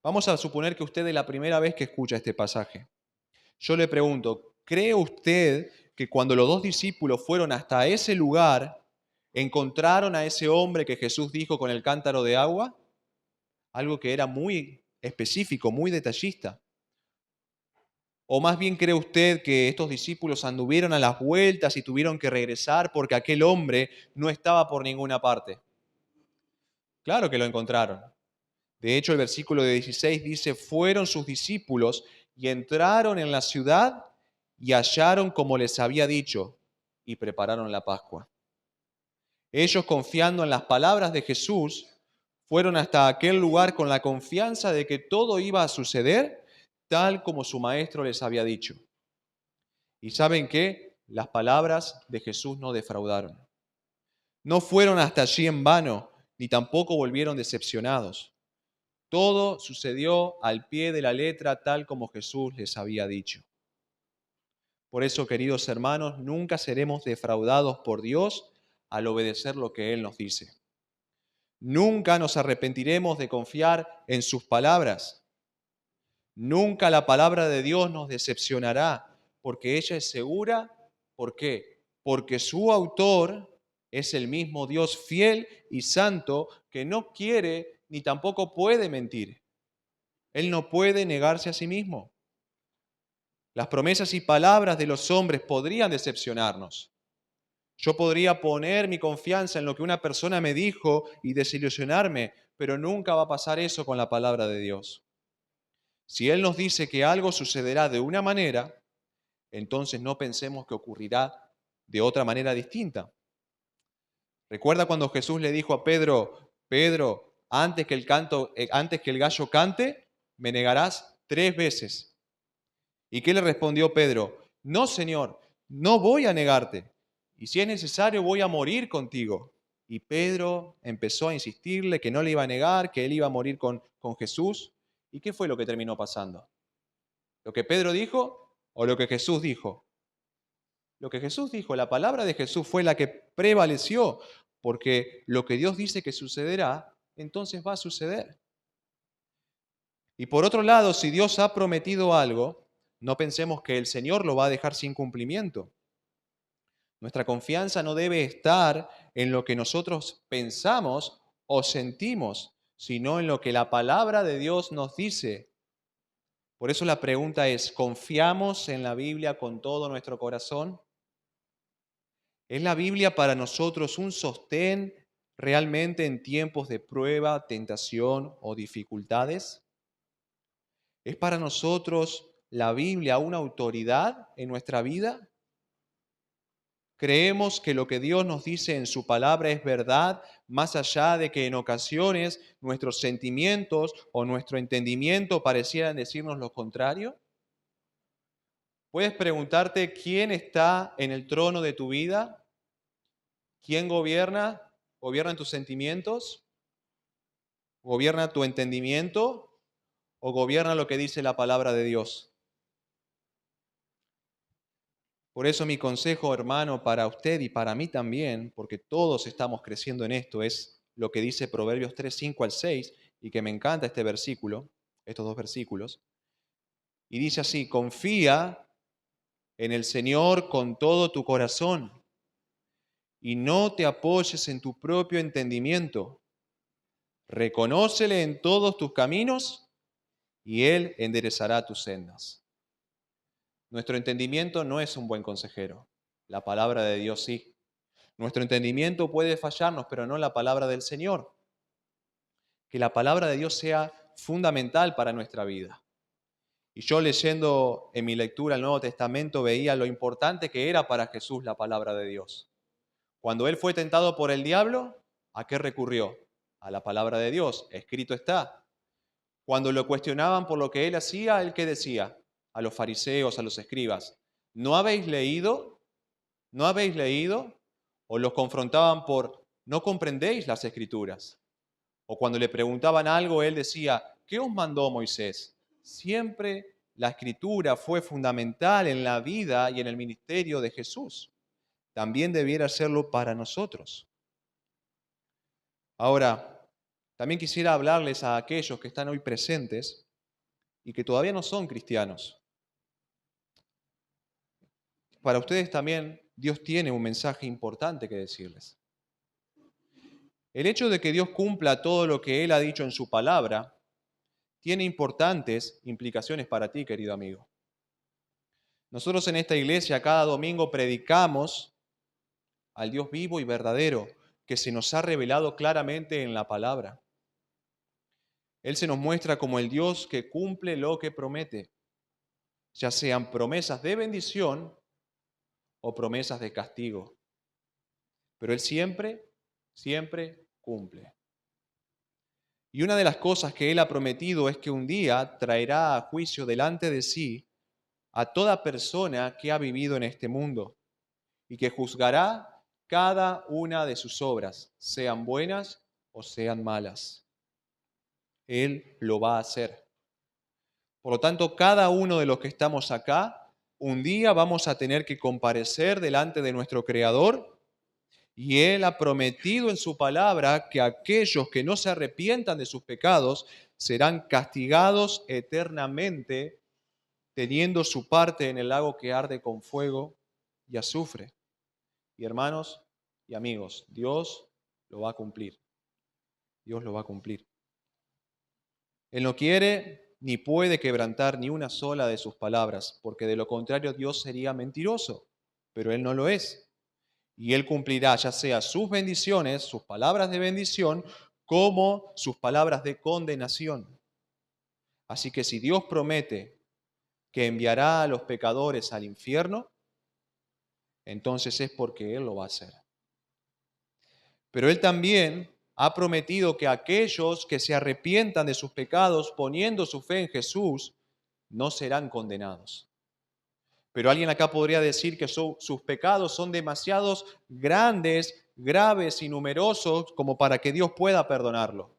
Vamos a suponer que usted es la primera vez que escucha este pasaje. Yo le pregunto, ¿cree usted que cuando los dos discípulos fueron hasta ese lugar, encontraron a ese hombre que Jesús dijo con el cántaro de agua? Algo que era muy específico, muy detallista. ¿O más bien cree usted que estos discípulos anduvieron a las vueltas y tuvieron que regresar porque aquel hombre no estaba por ninguna parte? Claro que lo encontraron. De hecho, el versículo de 16 dice, fueron sus discípulos y entraron en la ciudad y hallaron como les había dicho y prepararon la Pascua. Ellos, confiando en las palabras de Jesús, fueron hasta aquel lugar con la confianza de que todo iba a suceder tal como su maestro les había dicho. ¿Y saben qué? Las palabras de Jesús no defraudaron. No fueron hasta allí en vano, ni tampoco volvieron decepcionados. Todo sucedió al pie de la letra tal como Jesús les había dicho. Por eso, queridos hermanos, nunca seremos defraudados por Dios al obedecer lo que Él nos dice. Nunca nos arrepentiremos de confiar en sus palabras. Nunca la palabra de Dios nos decepcionará, porque ella es segura. ¿Por qué? Porque su autor es el mismo Dios fiel y santo que no quiere ni tampoco puede mentir. Él no puede negarse a sí mismo. Las promesas y palabras de los hombres podrían decepcionarnos. Yo podría poner mi confianza en lo que una persona me dijo y desilusionarme, pero nunca va a pasar eso con la palabra de Dios. Si Él nos dice que algo sucederá de una manera, entonces no pensemos que ocurrirá de otra manera distinta. ¿Recuerda cuando Jesús le dijo a Pedro, Pedro, antes que el gallo cante, me negarás 3 veces? ¿Y qué le respondió Pedro? No, Señor, no voy a negarte. Y si es necesario, voy a morir contigo. Y Pedro empezó a insistirle que no le iba a negar, que él iba a morir con Jesús. ¿Y qué fue lo que terminó pasando? ¿Lo que Pedro dijo o lo que Jesús dijo? Lo que Jesús dijo, la palabra de Jesús fue la que prevaleció, porque lo que Dios dice que sucederá, entonces va a suceder. Y por otro lado, si Dios ha prometido algo, no pensemos que el Señor lo va a dejar sin cumplimiento. Nuestra confianza no debe estar en lo que nosotros pensamos o sentimos, sino en lo que la palabra de Dios nos dice. Por eso la pregunta es, ¿confiamos en la Biblia con todo nuestro corazón? ¿Es la Biblia para nosotros un sostén realmente en tiempos de prueba, tentación o dificultades? ¿Es para nosotros la Biblia una autoridad en nuestra vida? ¿Creemos que lo que Dios nos dice en su palabra es verdad, más allá de que en ocasiones nuestros sentimientos o nuestro entendimiento parecieran decirnos lo contrario? Puedes preguntarte quién está en el trono de tu vida, quién gobierna, gobiernan tus sentimientos, gobierna tu entendimiento o gobierna lo que dice la palabra de Dios. Por eso mi consejo, hermano, para usted y para mí también, porque todos estamos creciendo en esto, es lo que dice Proverbios 3, 5 al 6, y que me encanta este versículo, estos 2 versículos. Y dice así, confía en el Señor con todo tu corazón y no te apoyes en tu propio entendimiento. Reconócele en todos tus caminos y Él enderezará tus sendas. Nuestro entendimiento no es un buen consejero. La palabra de Dios sí. Nuestro entendimiento puede fallarnos, pero no la palabra del Señor. Que la palabra de Dios sea fundamental para nuestra vida. Y yo leyendo en mi lectura el Nuevo Testamento veía lo importante que era para Jesús la palabra de Dios. Cuando Él fue tentado por el diablo, ¿a qué recurrió? A la palabra de Dios. Escrito está. Cuando lo cuestionaban por lo que Él hacía, ¿Él qué decía? A los fariseos, a los escribas, ¿no habéis leído? ¿No habéis leído? O los confrontaban por, ¿no comprendéis las Escrituras? O cuando le preguntaban algo, él decía, ¿qué os mandó Moisés? Siempre la escritura fue fundamental en la vida y en el ministerio de Jesús. También debiera serlo para nosotros. Ahora, también quisiera hablarles a aquellos que están hoy presentes y que todavía no son cristianos. Para ustedes también Dios tiene un mensaje importante que decirles. El hecho de que Dios cumpla todo lo que Él ha dicho en su palabra tiene importantes implicaciones para ti, querido amigo. Nosotros en esta iglesia cada domingo predicamos al Dios vivo y verdadero que se nos ha revelado claramente en la palabra. Él se nos muestra como el Dios que cumple lo que promete, ya sean promesas de bendición o promesas de castigo. Pero Él siempre, siempre cumple. Y una de las cosas que Él ha prometido es que un día traerá a juicio delante de sí a toda persona que ha vivido en este mundo y que juzgará cada una de sus obras, sean buenas o sean malas. Él lo va a hacer. Por lo tanto, cada uno de los que estamos acá, un día vamos a tener que comparecer delante de nuestro Creador y Él ha prometido en su palabra que aquellos que no se arrepientan de sus pecados serán castigados eternamente, teniendo su parte en el lago que arde con fuego y azufre. Y hermanos y amigos, Dios lo va a cumplir. Dios lo va a cumplir. Él no quiere ni puede quebrantar ni una sola de sus palabras, porque de lo contrario Dios sería mentiroso, pero Él no lo es. Y Él cumplirá ya sea sus bendiciones, sus palabras de bendición, como sus palabras de condenación. Así que si Dios promete que enviará a los pecadores al infierno, entonces es porque Él lo va a hacer. Pero Él también ha prometido que aquellos que se arrepientan de sus pecados poniendo su fe en Jesús no serán condenados. Pero alguien acá podría decir que sus pecados son demasiados grandes, graves y numerosos como para que Dios pueda perdonarlo.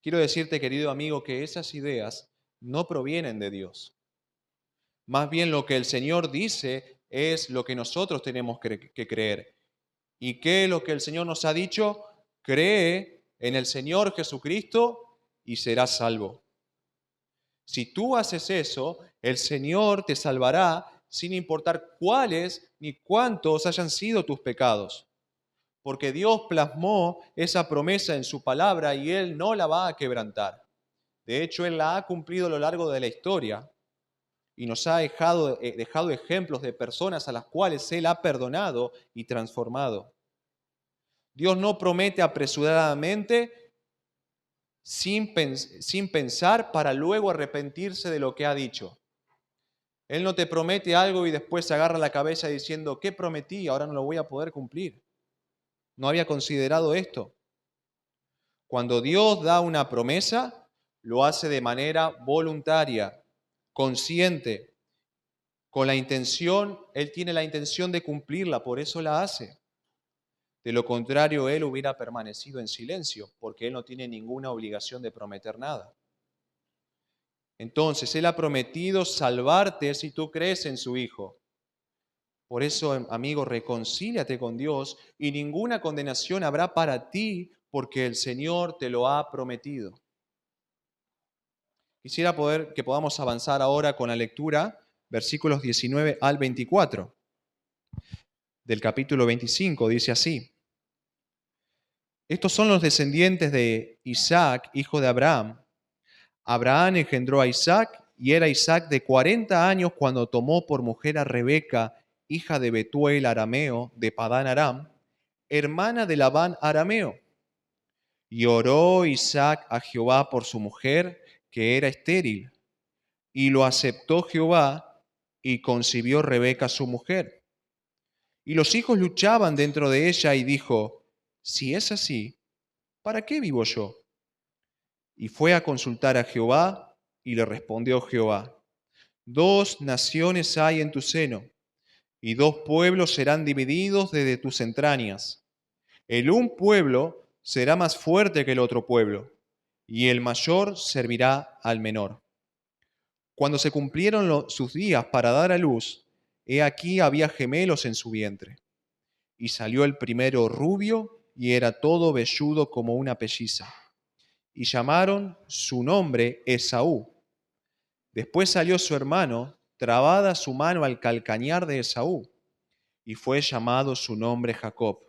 Quiero decirte, querido amigo, que esas ideas no provienen de Dios. Más bien lo que el Señor dice es lo que nosotros tenemos que creer. ¿Y qué es lo que el Señor nos ha dicho? Cree en el Señor Jesucristo y serás salvo. Si tú haces eso, el Señor te salvará sin importar cuáles ni cuántos hayan sido tus pecados. Porque Dios plasmó esa promesa en su palabra y Él no la va a quebrantar. De hecho, Él la ha cumplido a lo largo de la historia y nos ha dejado ejemplos de personas a las cuales Él ha perdonado y transformado. Dios no promete apresuradamente sin pensar para luego arrepentirse de lo que ha dicho. Él no te promete algo y después se agarra la cabeza diciendo, ¿qué prometí? Ahora no lo voy a poder cumplir. No había considerado esto. Cuando Dios da una promesa, lo hace de manera voluntaria, consciente, con la intención, Él tiene la intención de cumplirla, por eso la hace. De lo contrario, Él hubiera permanecido en silencio, porque Él no tiene ninguna obligación de prometer nada. Entonces, Él ha prometido salvarte si tú crees en su Hijo. Por eso, amigo, reconcíliate con Dios y ninguna condenación habrá para ti porque el Señor te lo ha prometido. Quisiera que podamos avanzar ahora con la lectura, versículos 19 al 24 del capítulo 25, dice así. Estos son los descendientes de Isaac, hijo de Abraham. Abraham engendró a Isaac y era Isaac de 40 años cuando tomó por mujer a Rebeca, hija de Betuel arameo de Padán Aram, hermana de Labán arameo. Y oró Isaac a Jehová por su mujer, que era estéril. Y lo aceptó Jehová y concibió Rebeca su mujer. Y los hijos luchaban dentro de ella y dijo, si es así, ¿para qué vivo yo? Y fue a consultar a Jehová y le respondió Jehová, 2 naciones hay en tu seno, y 2 pueblos serán divididos desde tus entrañas. El un pueblo será más fuerte que el otro pueblo, y el mayor servirá al menor. Cuando se cumplieron sus días para dar a luz, he aquí había gemelos en su vientre. Y salió el primero rubio y era todo velludo como una pelliza. Y llamaron su nombre Esaú. Después salió su hermano, trabada su mano al calcañar de Esaú, y fue llamado su nombre Jacob.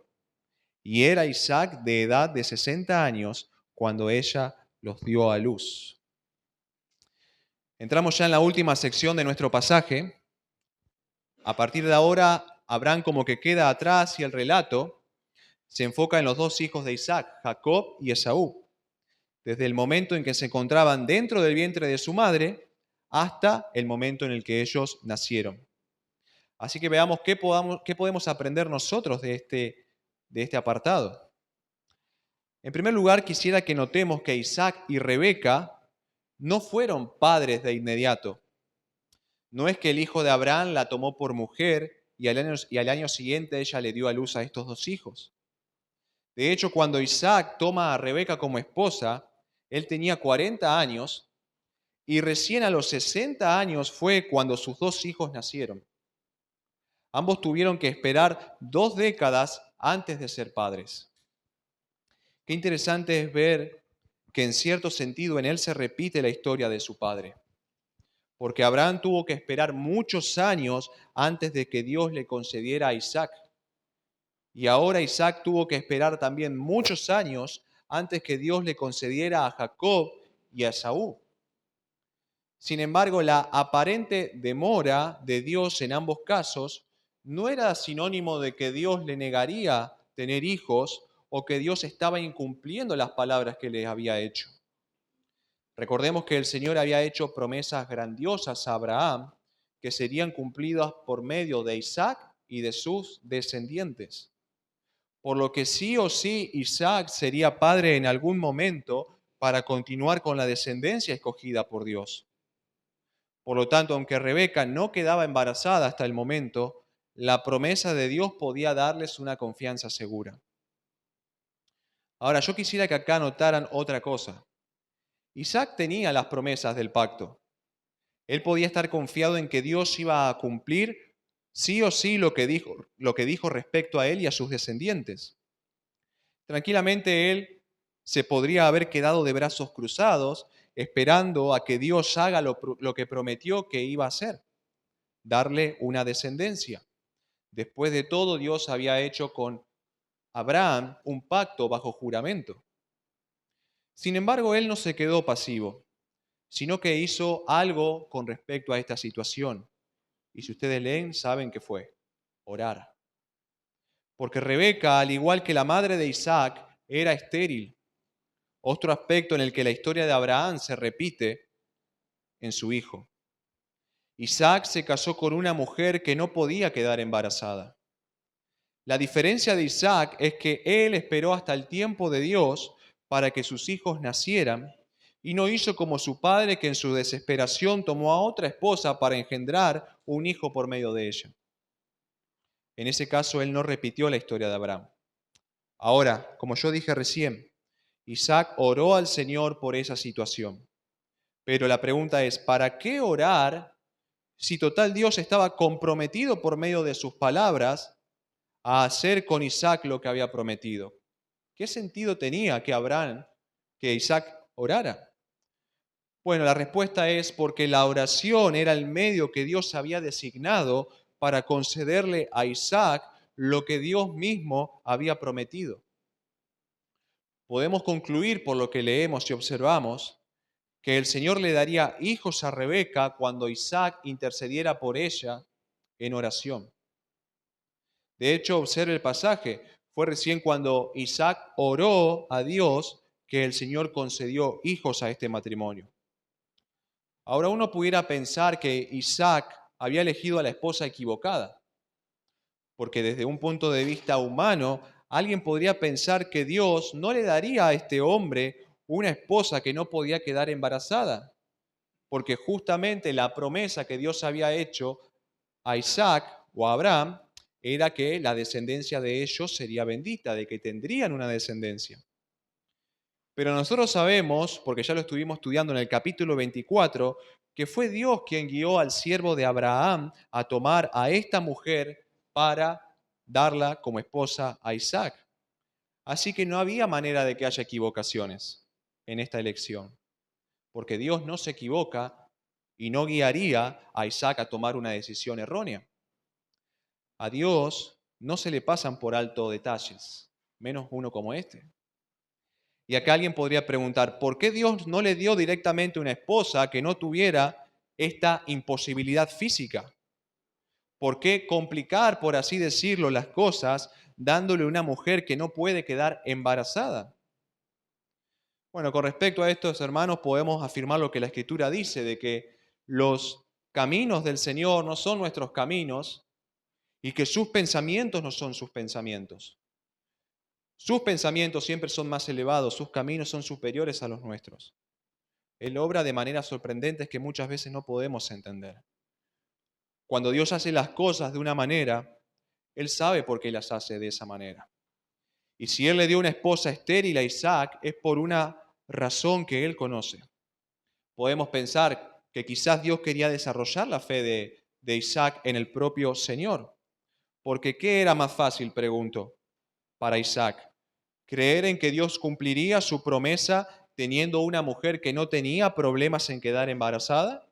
Y era Isaac de edad de 60 años cuando ella los dio a luz. Entramos ya en la última sección de nuestro pasaje. A partir de ahora, Abraham como que queda atrás y el relato se enfoca en los dos hijos de Isaac, Jacob y Esaú, desde el momento en que se encontraban dentro del vientre de su madre hasta el momento en el que ellos nacieron. Así que veamos qué podemos aprender nosotros de este apartado. En primer lugar, quisiera que notemos que Isaac y Rebeca no fueron padres de inmediato. No es que el hijo de Abraham la tomó por mujer y al año siguiente ella le dio a luz a estos dos hijos. De hecho, cuando Isaac toma a Rebeca como esposa, él tenía 40 años y recién a los 60 años fue cuando sus dos hijos nacieron. Ambos tuvieron que esperar 2 décadas antes de ser padres. Qué interesante es ver que en cierto sentido en él se repite la historia de su padre. Porque Abraham tuvo que esperar muchos años antes de que Dios le concediera a Isaac. Y ahora Isaac tuvo que esperar también muchos años antes que Dios le concediera a Jacob y a Esaú. Sin embargo, la aparente demora de Dios en ambos casos no era sinónimo de que Dios le negaría tener hijos o que Dios estaba incumpliendo las palabras que les había hecho. Recordemos que el Señor había hecho promesas grandiosas a Abraham que serían cumplidas por medio de Isaac y de sus descendientes. Por lo que sí o sí Isaac sería padre en algún momento para continuar con la descendencia escogida por Dios. Por lo tanto, aunque Rebeca no quedaba embarazada hasta el momento, la promesa de Dios podía darles una confianza segura. Ahora, yo quisiera que acá notaran otra cosa. Isaac tenía las promesas del pacto. Él podía estar confiado en que Dios iba a cumplir sí o sí lo que dijo respecto a él y a sus descendientes. Tranquilamente él se podría haber quedado de brazos cruzados esperando a que Dios haga lo que prometió que iba a hacer, darle una descendencia. Después de todo, Dios había hecho con Abraham un pacto bajo juramento. Sin embargo, él no se quedó pasivo, sino que hizo algo con respecto a esta situación. Y si ustedes leen, saben qué fue: orar. Porque Rebeca, al igual que la madre de Isaac, era estéril. Otro aspecto en el que la historia de Abraham se repite en su hijo. Isaac se casó con una mujer que no podía quedar embarazada. La diferencia de Isaac es que él esperó hasta el tiempo de Dios para que sus hijos nacieran y no hizo como su padre, que en su desesperación tomó a otra esposa para engendrar un hijo por medio de ella. En ese caso, él no repitió la historia de Abraham. Ahora, como yo dije recién, Isaac oró al Señor por esa situación. Pero la pregunta es, ¿para qué orar si total Dios estaba comprometido por medio de sus palabras a hacer con Isaac lo que había prometido? ¿Qué sentido tenía que Isaac orara? Bueno, la respuesta es porque la oración era el medio que Dios había designado para concederle a Isaac lo que Dios mismo había prometido. Podemos concluir por lo que leemos y observamos que el Señor le daría hijos a Rebeca cuando Isaac intercediera por ella en oración. De hecho, observe el pasaje. Fue recién cuando Isaac oró a Dios que el Señor concedió hijos a este matrimonio. Ahora uno pudiera pensar que Isaac había elegido a la esposa equivocada, porque desde un punto de vista humano, alguien podría pensar que Dios no le daría a este hombre una esposa que no podía quedar embarazada, porque justamente la promesa que Dios había hecho a Isaac o a Abraham era que la descendencia de ellos sería bendita, de que tendrían una descendencia. Pero nosotros sabemos, porque ya lo estuvimos estudiando en el capítulo 24, que fue Dios quien guió al siervo de Abraham a tomar a esta mujer para darla como esposa a Isaac. Así que no había manera de que haya equivocaciones en esta elección, porque Dios no se equivoca y no guiaría a Isaac a tomar una decisión errónea. A Dios no se le pasan por alto detalles, menos uno como este. Y acá alguien podría preguntar, ¿por qué Dios no le dio directamente una esposa que no tuviera esta imposibilidad física? ¿Por qué complicar, por así decirlo, las cosas dándole una mujer que no puede quedar embarazada? Bueno, con respecto a estos hermanos podemos afirmar lo que la Escritura dice, de que los caminos del Señor no son nuestros caminos y que sus pensamientos no son sus pensamientos. Sus pensamientos siempre son más elevados, sus caminos son superiores a los nuestros. Él obra de maneras sorprendentes que muchas veces no podemos entender. Cuando Dios hace las cosas de una manera, Él sabe por qué las hace de esa manera. Y si Él le dio una esposa estéril a Isaac, es por una razón que Él conoce. Podemos pensar que quizás Dios quería desarrollar la fe de Isaac en el propio Señor. Porque ¿qué era más fácil, pregunto, para Isaac? ¿Creer en que Dios cumpliría su promesa teniendo una mujer que no tenía problemas en quedar embarazada?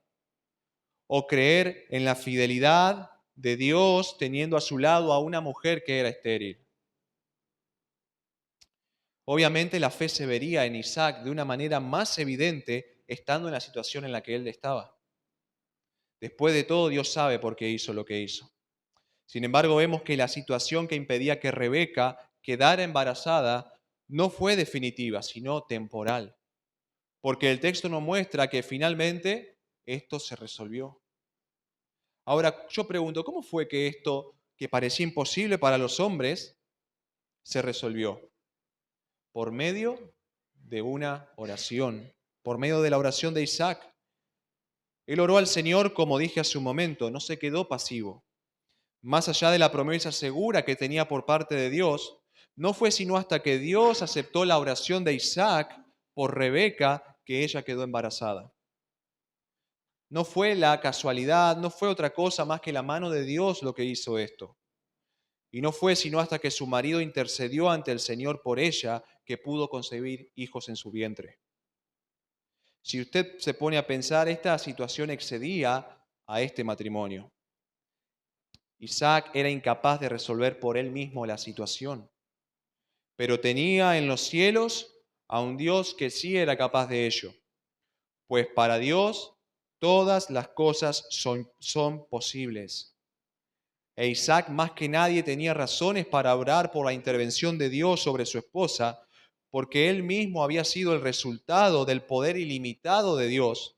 ¿O creer en la fidelidad de Dios teniendo a su lado a una mujer que era estéril? Obviamente la fe se vería en Isaac de una manera más evidente estando en la situación en la que él estaba. Después de todo, Dios sabe por qué hizo lo que hizo. Sin embargo, vemos que la situación que impedía que Rebeca quedara embarazada no fue definitiva, sino temporal. Porque el texto nos muestra que finalmente esto se resolvió. Ahora, yo pregunto, ¿cómo fue que esto que parecía imposible para los hombres se resolvió? Por medio de una oración, por medio de la oración de Isaac. Él oró al Señor, como dije hace un momento, no se quedó pasivo. Más allá de la promesa segura que tenía por parte de Dios, no fue sino hasta que Dios aceptó la oración de Isaac por Rebeca que ella quedó embarazada. No fue la casualidad, no fue otra cosa más que la mano de Dios lo que hizo esto. Y no fue sino hasta que su marido intercedió ante el Señor por ella que pudo concebir hijos en su vientre. Si usted se pone a pensar, esta situación excedía a este matrimonio. Isaac era incapaz de resolver por él mismo la situación, pero tenía en los cielos a un Dios que sí era capaz de ello, pues para Dios todas las cosas son posibles. E Isaac más que nadie tenía razones para orar por la intervención de Dios sobre su esposa, porque él mismo había sido el resultado del poder ilimitado de Dios,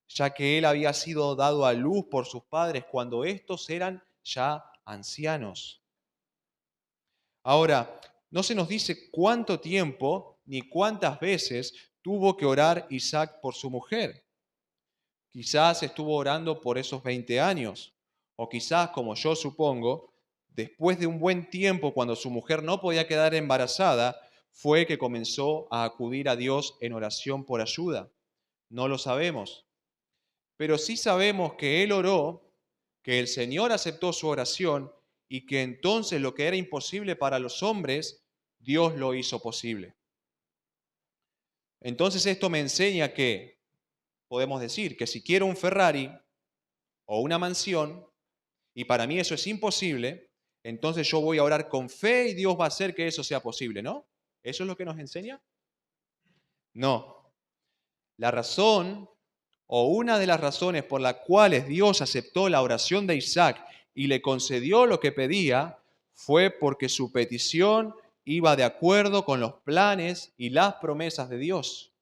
ya que él había sido dado a luz por sus padres cuando éstos eran ya ancianos. Ahora, no se nos dice cuánto tiempo ni cuántas veces tuvo que orar Isaac por su mujer. Quizás estuvo orando por esos 20 años, o quizás, como yo supongo, después de un buen tiempo, cuando su mujer no podía quedar embarazada, fue que comenzó a acudir a Dios en oración por ayuda. No lo sabemos, pero sí sabemos que él oró, que el Señor aceptó su oración y que entonces lo que era imposible para los hombres, Dios lo hizo posible. Entonces esto me enseña que podemos decir que si quiero un Ferrari o una mansión, y para mí eso es imposible, entonces yo voy a orar con fe y Dios va a hacer que eso sea posible, ¿no? ¿Eso es lo que nos enseña? No. La razón o una de las razones por las cuales Dios aceptó la oración de Isaac y le concedió lo que pedía fue porque su petición iba de acuerdo con los planes y las promesas de Dios.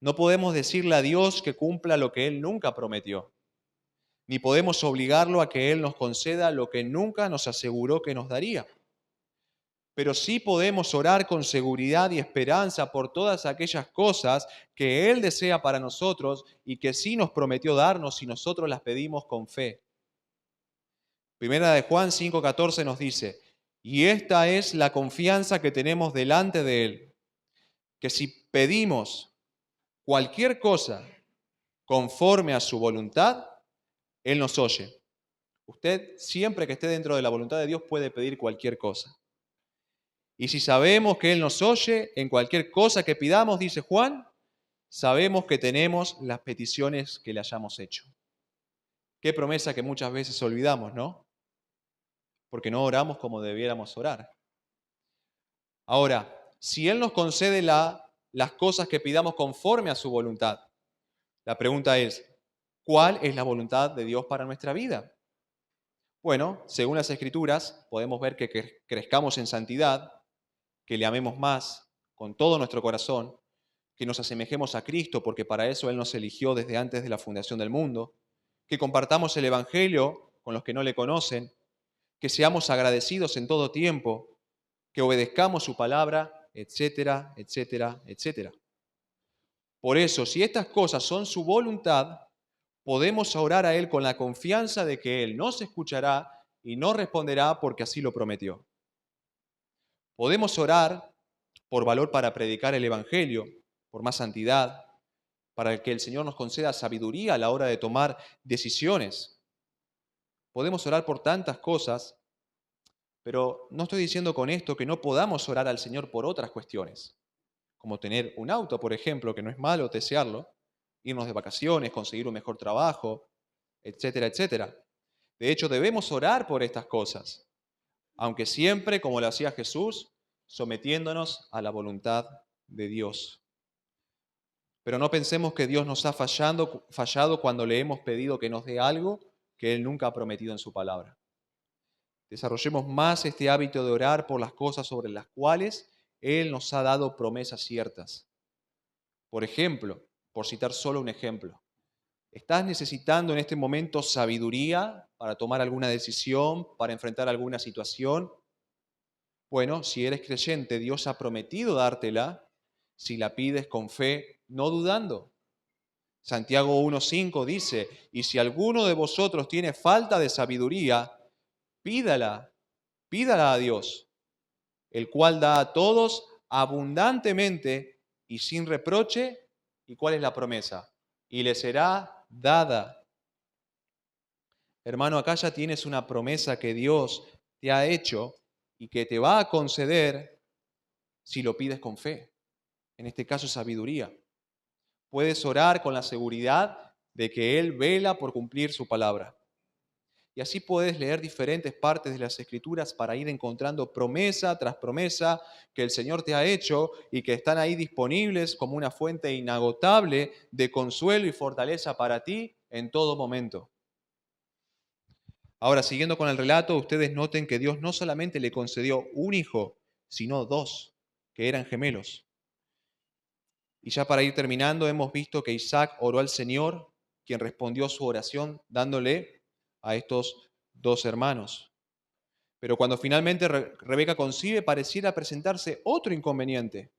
No podemos decirle a Dios que cumpla lo que Él nunca prometió, ni podemos obligarlo a que Él nos conceda lo que nunca nos aseguró que nos daría. Pero sí podemos orar con seguridad y esperanza por todas aquellas cosas que Él desea para nosotros y que sí nos prometió darnos si nosotros las pedimos con fe. Primera de Juan 5:14 nos dice, y esta es la confianza que tenemos delante de Él, que si pedimos cualquier cosa conforme a su voluntad, Él nos oye. Usted, siempre que esté dentro de la voluntad de Dios, puede pedir cualquier cosa. Y si sabemos que Él nos oye en cualquier cosa que pidamos, dice Juan, sabemos que tenemos las peticiones que le hayamos hecho. Qué promesa que muchas veces olvidamos, ¿no? Porque no oramos como debiéramos orar. Ahora, si Él nos concede las cosas que pidamos conforme a su voluntad, la pregunta es, ¿cuál es la voluntad de Dios para nuestra vida? Bueno, según las Escrituras, podemos ver que crezcamos en santidad, que le amemos más con todo nuestro corazón, que nos asemejemos a Cristo, porque para eso Él nos eligió desde antes de la fundación del mundo, que compartamos el Evangelio con los que no le conocen, que seamos agradecidos en todo tiempo, que obedezcamos su palabra, etcétera, etcétera, etcétera. Por eso, si estas cosas son su voluntad, podemos orar a Él con la confianza de que Él nos escuchará y nos responderá porque así lo prometió. Podemos orar por valor para predicar el Evangelio, por más santidad, para que el Señor nos conceda sabiduría a la hora de tomar decisiones. Podemos orar por tantas cosas, pero no estoy diciendo con esto que no podamos orar al Señor por otras cuestiones, como tener un auto, por ejemplo, que no es malo desearlo, irnos de vacaciones, conseguir un mejor trabajo, etcétera, etcétera. De hecho, debemos orar por estas cosas, aunque siempre, como lo hacía Jesús, sometiéndonos a la voluntad de Dios. Pero no pensemos que Dios nos ha fallado cuando le hemos pedido que nos dé algo que Él nunca ha prometido en su palabra. Desarrollemos más este hábito de orar por las cosas sobre las cuales Él nos ha dado promesas ciertas. Por ejemplo, por citar solo un ejemplo, ¿estás necesitando en este momento sabiduría para tomar alguna decisión, para enfrentar alguna situación? Bueno, si eres creyente, Dios ha prometido dártela si la pides con fe, no dudando. Santiago 1:5 dice, y si alguno de vosotros tiene falta de sabiduría, pídala a Dios, el cual da a todos abundantemente y sin reproche. ¿Y cuál es la promesa? Y le será dada. Hermano, acá ya tienes una promesa que Dios te ha hecho y que te va a conceder si lo pides con fe. En este caso, sabiduría. Puedes orar con la seguridad de que Él vela por cumplir su palabra. Y así puedes leer diferentes partes de las Escrituras para ir encontrando promesa tras promesa que el Señor te ha hecho y que están ahí disponibles como una fuente inagotable de consuelo y fortaleza para ti en todo momento. Ahora, siguiendo con el relato, ustedes noten que Dios no solamente le concedió un hijo, sino dos, que eran gemelos. Y ya para ir terminando, hemos visto que Isaac oró al Señor, quien respondió su oración dándole a estos dos hermanos. Pero cuando finalmente Rebeca concibe, pareciera presentarse otro inconveniente.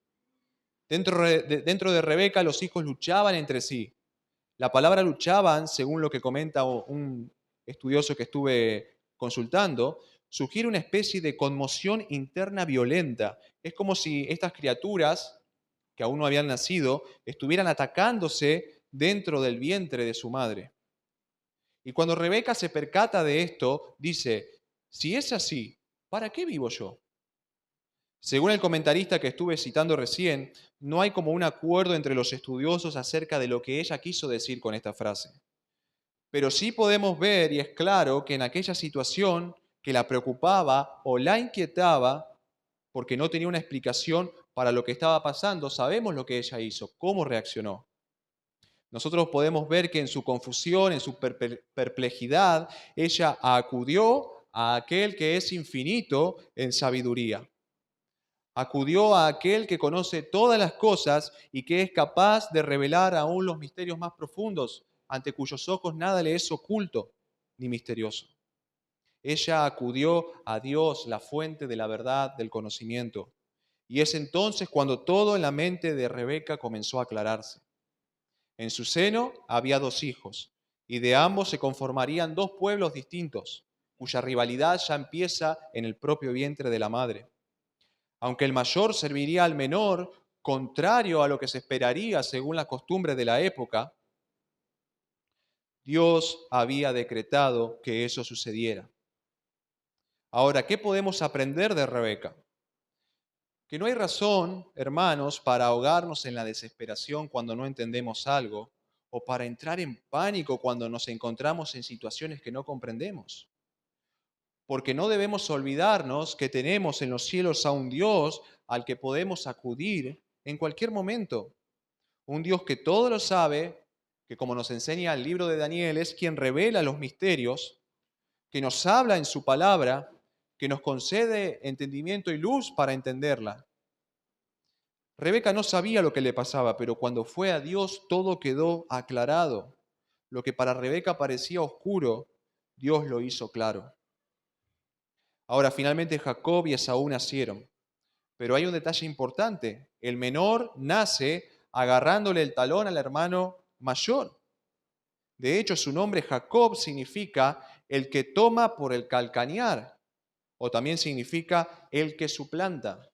Dentro de Rebeca, los hijos luchaban entre sí. La palabra luchaban, según lo que comenta un estudioso que estuve consultando, sugiere una especie de conmoción interna violenta. Es como si estas criaturas, que aún no habían nacido, estuvieran atacándose dentro del vientre de su madre. Y cuando Rebeca se percata de esto, dice, si es así, ¿para qué vivo yo? Según el comentarista que estuve citando recién, no hay como un acuerdo entre los estudiosos acerca de lo que ella quiso decir con esta frase. Pero sí podemos ver, y es claro, que en aquella situación que la preocupaba o la inquietaba, porque no tenía una explicación para lo que estaba pasando, sabemos lo que ella hizo, cómo reaccionó. Nosotros podemos ver que en su confusión, en su perplejidad, ella acudió a aquel que es infinito en sabiduría. Acudió a aquel que conoce todas las cosas y que es capaz de revelar aún los misterios más profundos, ante cuyos ojos nada le es oculto ni misterioso. Ella acudió a Dios, la fuente de la verdad, del conocimiento. Y es entonces cuando todo en la mente de Rebeca comenzó a aclararse. En su seno había dos hijos, y de ambos se conformarían dos pueblos distintos, cuya rivalidad ya empieza en el propio vientre de la madre. Aunque el mayor serviría al menor contrario a lo que se esperaría según la costumbre de la época, Dios había decretado que eso sucediera. Ahora, ¿qué podemos aprender de Rebeca? Que no hay razón, hermanos, para ahogarnos en la desesperación cuando no entendemos algo o para entrar en pánico cuando nos encontramos en situaciones que no comprendemos. Porque no debemos olvidarnos que tenemos en los cielos a un Dios al que podemos acudir en cualquier momento. Un Dios que todo lo sabe, que como nos enseña el libro de Daniel, es quien revela los misterios, que nos habla en su palabra, que nos concede entendimiento y luz para entenderla. Rebeca no sabía lo que le pasaba, pero cuando fue a Dios todo quedó aclarado. Lo que para Rebeca parecía oscuro, Dios lo hizo claro. Ahora, finalmente Jacob y Esaú nacieron, pero hay un detalle importante. El menor nace agarrándole el talón al hermano mayor. De hecho, su nombre Jacob significa el que toma por el calcañar, o también significa el que suplanta.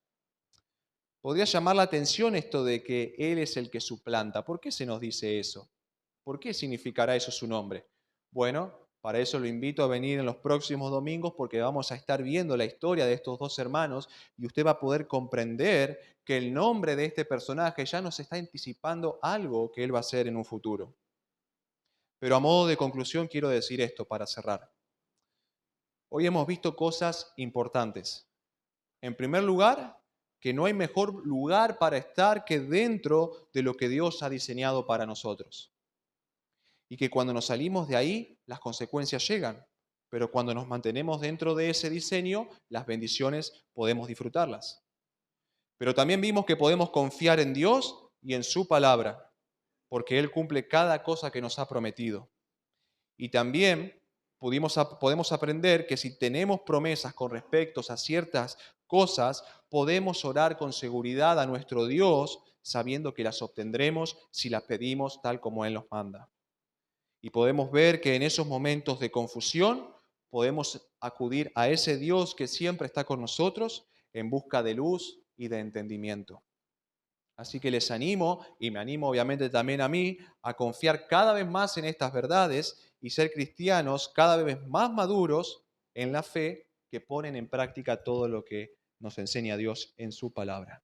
Podría llamar la atención esto de que Él es el que suplanta. ¿Por qué se nos dice eso? ¿Por qué significará eso su nombre? Bueno, para eso lo invito a venir en los próximos domingos porque vamos a estar viendo la historia de estos dos hermanos y usted va a poder comprender que el nombre de este personaje ya nos está anticipando algo que Él va a hacer en un futuro. Pero a modo de conclusión quiero decir esto para cerrar. Hoy hemos visto cosas importantes. En primer lugar, que no hay mejor lugar para estar que dentro de lo que Dios ha diseñado para nosotros. Y que cuando nos salimos de ahí, las consecuencias llegan. Pero cuando nos mantenemos dentro de ese diseño, las bendiciones podemos disfrutarlas. Pero también vimos que podemos confiar en Dios y en su palabra, porque Él cumple cada cosa que nos ha prometido. Y también podemos aprender que si tenemos promesas con respecto a ciertas cosas, podemos orar con seguridad a nuestro Dios, sabiendo que las obtendremos si las pedimos tal como Él nos manda. Y podemos ver que en esos momentos de confusión podemos acudir a ese Dios que siempre está con nosotros en busca de luz y de entendimiento. Así que les animo, y me animo obviamente también a mí, a confiar cada vez más en estas verdades y ser cristianos cada vez más maduros en la fe que ponen en práctica todo lo que nos enseña Dios en su palabra.